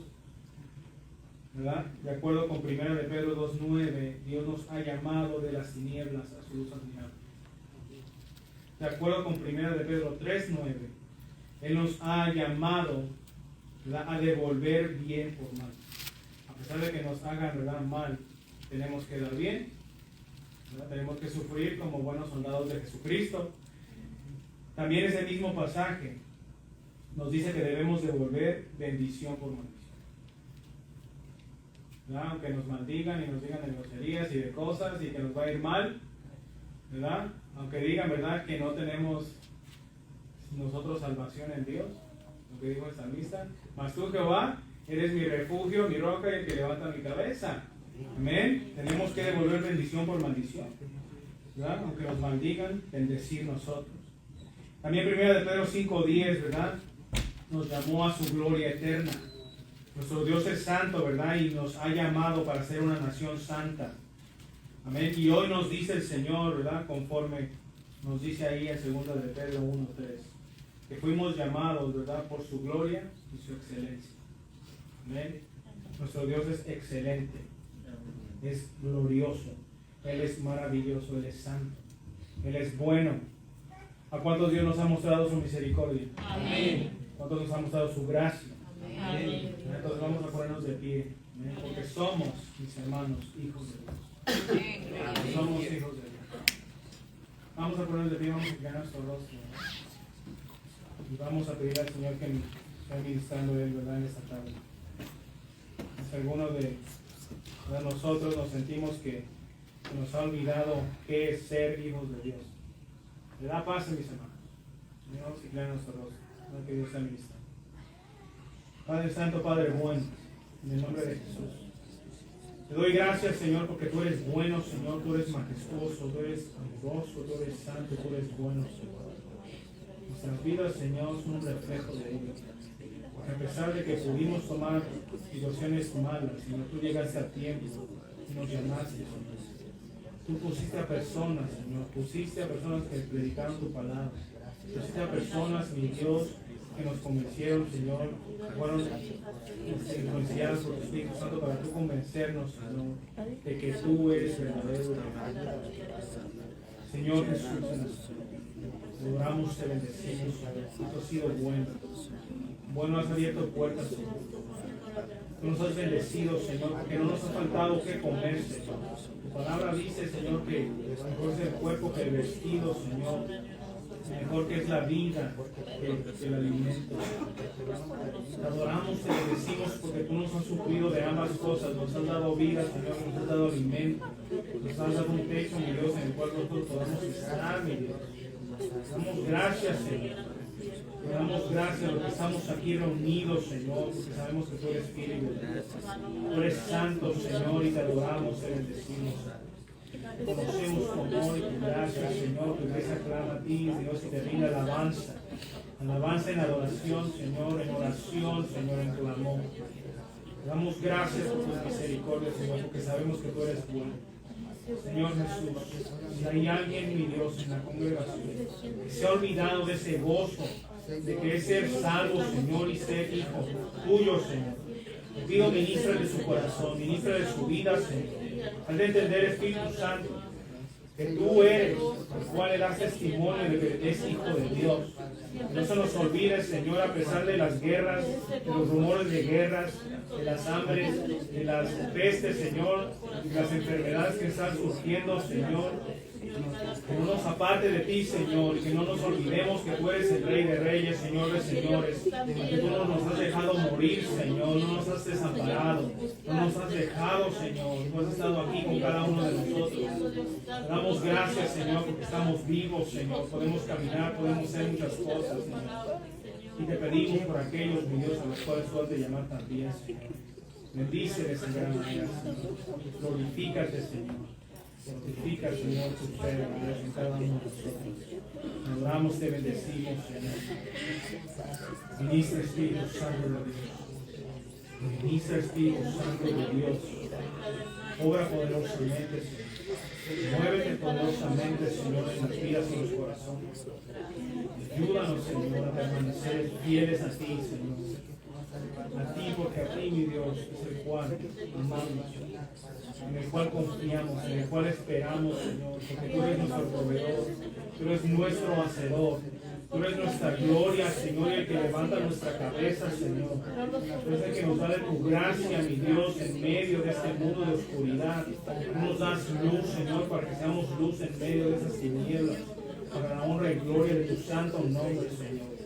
¿verdad? De acuerdo con 1 de Pedro 2:9, Dios nos ha llamado de las tinieblas a su luz admirable. De acuerdo con 1 de Pedro 3:9, Él nos ha llamado, ¿verdad?, a devolver bien por mal. A pesar de que nos hagan, ¿verdad?, mal, tenemos que dar bien, ¿verdad? Tenemos que sufrir como buenos soldados de Jesucristo. También ese mismo pasaje nos dice que debemos devolver bendición por maldición, ¿verdad? Aunque nos maldigan y nos digan de groserías y de cosas y que nos va a ir mal, ¿verdad? Aunque digan, ¿verdad?, que no tenemos nosotros salvación en Dios, lo que dijo el salmista, mas tú, Jehová, eres mi refugio, mi roca y el que levanta mi cabeza. Amén. Tenemos que devolver bendición por maldición, ¿verdad? Aunque nos maldigan, bendecir nosotros. También 1 de Pedro 5:10, ¿verdad?, nos llamó a su gloria eterna. Nuestro Dios es santo, ¿verdad?, y nos ha llamado para ser una nación santa. Amén. Y hoy nos dice el Señor, ¿verdad?, conforme nos dice ahí en 2 de Pedro 1:3, que fuimos llamados, ¿verdad?, por su gloria y su excelencia. Amén. Nuestro Dios es excelente, es glorioso, Él es maravilloso, Él es santo, Él es bueno. ¿A cuántos Dios nos ha mostrado su misericordia? Amén. ¿Cuántos nos ha mostrado su gracia? Amén. Entonces vamos a ponernos de pie, ¿amén?, porque somos, mis hermanos, hijos de Dios. Somos hijos de Dios. Vamos a ponernos de pie, vamos a inclinar nuestro rostro, ¿verdad?, y vamos a pedir al Señor que nos esté ministrando Él, ¿verdad?, en esta tarde. Si algunos de nosotros nos sentimos que nos ha olvidado qué es ser hijos de Dios, le da paz, mis hermanos. Vamos a inclinar nuestro rostro, ¿verdad?, que Dios sea ministrando. Padre Santo, Padre bueno, en el nombre de Jesús, te doy gracias, Señor, porque tú eres bueno, Señor, tú eres majestuoso, tú eres amoroso, tú eres santo, tú eres bueno, Señor. Nuestras vidas, Señor, son un reflejo de ello. Porque a pesar de que pudimos tomar situaciones malas, Señor, tú llegaste a tiempo y nos llamaste, Señor. Tú pusiste a personas, Señor, pusiste a personas que predicaron tu palabra. Pusiste a personas, mi Dios, que nos convencieron, Señor, fueron influenciadas por tu Espíritu Santo para tú convencernos, Señor, de que tú eres verdadero. Señor Jesús, te adoramos, te bendecimos, tú has sido bueno. Bueno, has abierto puertas, Señor. Tú nos has bendecido, Señor, porque no nos ha faltado qué comer, Señor. Tu palabra dice, Señor, que mejor es el cuerpo que el vestido, Señor. Mejor que es la vida que el alimento. Te adoramos, te bendecimos porque tú nos has suplido de ambas cosas. Nos has dado vida, Señor, nos has dado alimento. Nos has dado un techo, mi Dios, en el cual nosotros podamos estar, mi Dios. Damos gracias, Señor. Te damos gracias porque estamos aquí reunidos, Señor, porque sabemos que tú eres fiel y verdadero. Tú eres santo, Señor, y te adoramos, te bendecimos. Conocemos tu amor y tu gracia, Señor. Tu iglesia clama a ti, Dios, y te brinda alabanza. Alabanza en adoración, Señor, en oración, Señor, en clamor. Te damos gracias por tu misericordia, Señor, porque sabemos que tú eres bueno. Señor Jesús, si hay alguien, mi Dios, en la congregación que se ha olvidado de ese gozo, de que es ser salvo, Señor, y ser hijo tuyo, Señor, te pido, ministra de su corazón, ministra de su vida, Señor. Al de entender, Espíritu Santo, que tú eres el cual le das testimonio de que es hijo de Dios. No se nos olvide, Señor, a pesar de las guerras, de los rumores de guerras, de las hambres, de las pestes, Señor, y las enfermedades que están surgiendo, Señor. Que no nos aparte de ti, Señor, y que no nos olvidemos que tú eres el Rey de Reyes, Señor de Señores, que tú no nos has dejado morir, Señor, no nos has desamparado, no nos has dejado, Señor, tú has estado aquí con cada uno de nosotros. Te damos gracias, Señor, porque estamos vivos, Señor, podemos caminar, podemos hacer muchas cosas, Señor. Y te pedimos por aquellos, mi Dios, a los cuales tú has de llamar también, Señor. Bendíceles en gran manera, Señor. Glorifícate, Señor. Santifica, Señor, tu fe, Dios, en cada uno de nosotros. Te adoramos, te bendecimos, Señor. Ministra Espíritu Santo de Dios. Ministra Espíritu Santo de Dios. Obra poderosamente, Señor. Muévete poderosamente, Señor, en las vidas y los corazones. Ayúdanos, Señor, a permanecer fieles a ti, Señor. A ti, porque a ti, mi Dios, es el cual amamos, en el cual confiamos, en el cual esperamos, Señor, porque tú eres nuestro proveedor, tú eres nuestro hacedor, tú eres nuestra gloria, Señor, y el que levanta nuestra cabeza, Señor. Tú eres el que nos da de tu gracia, mi Dios, en medio de este mundo de oscuridad. Tú nos das luz, Señor, para que seamos luz en medio de esas tinieblas, para la honra y gloria de tu santo nombre, Señor.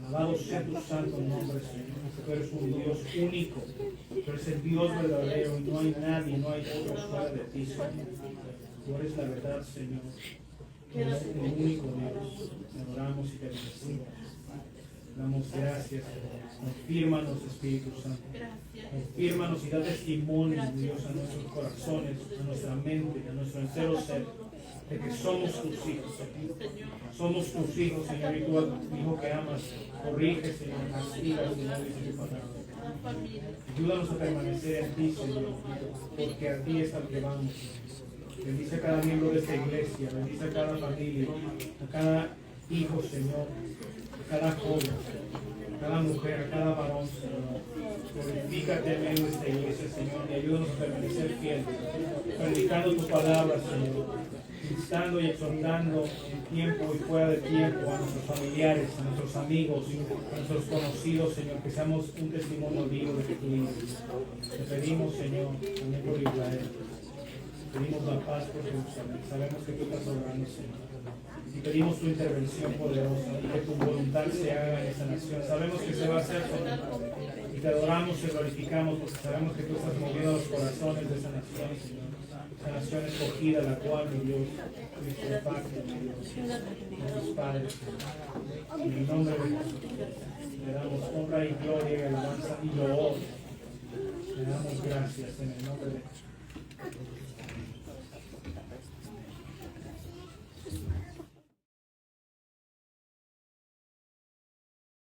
Alabado sea tu santo nombre, Señor, porque tú eres un Dios único, tú eres el Dios verdadero y no hay nadie, no hay otro fuera de ti, Señor. Tú eres la verdad, Señor. Tú eres el único Dios. Te adoramos y te bendecimos. Damos gracias, Señor. Confírmanos, Espíritu Santo. Confírmanos y da testimonio, Dios, a nuestros corazones, a nuestra mente, a nuestro entero ser, de que somos tus hijos, Señor. Somos tus hijos, Señor, y tú a tu hijo que amas, corrige, Señor, castiga, Señor, dice tu palabra. Ayúdanos a permanecer en ti, Señor, porque a ti es al que vamos. Bendice a cada miembro de esta iglesia, bendice a cada familia, a cada hijo, Señor, a cada joven, a cada mujer, a cada varón, Señor. Glorifícate en medio de esta iglesia, Señor, y ayúdanos a permanecer fieles, predicando tu palabra, Señor, instando y exhortando en tiempo y fuera de tiempo a nuestros familiares, a nuestros amigos, a nuestros conocidos, Señor, que seamos un testimonio vivo de que tú vives. Te pedimos, Señor, también por Israel. Pedimos la paz por Jerusalén. Sabemos que tú estás obrando, Señor. Y pedimos tu intervención poderosa y que tu voluntad se haga en esa nación. Sabemos que se va a hacer, Señor. Y te adoramos y glorificamos porque sabemos que tú estás moviendo los corazones de esa nación, Señor. Esa nación escogida, la cual, mi Dios, nuestro Padre, mi Dios, nuestros padres. En el nombre de Jesús, le damos honra y gloria y alabanza y loor. Le damos gracias en el nombre de Jesús.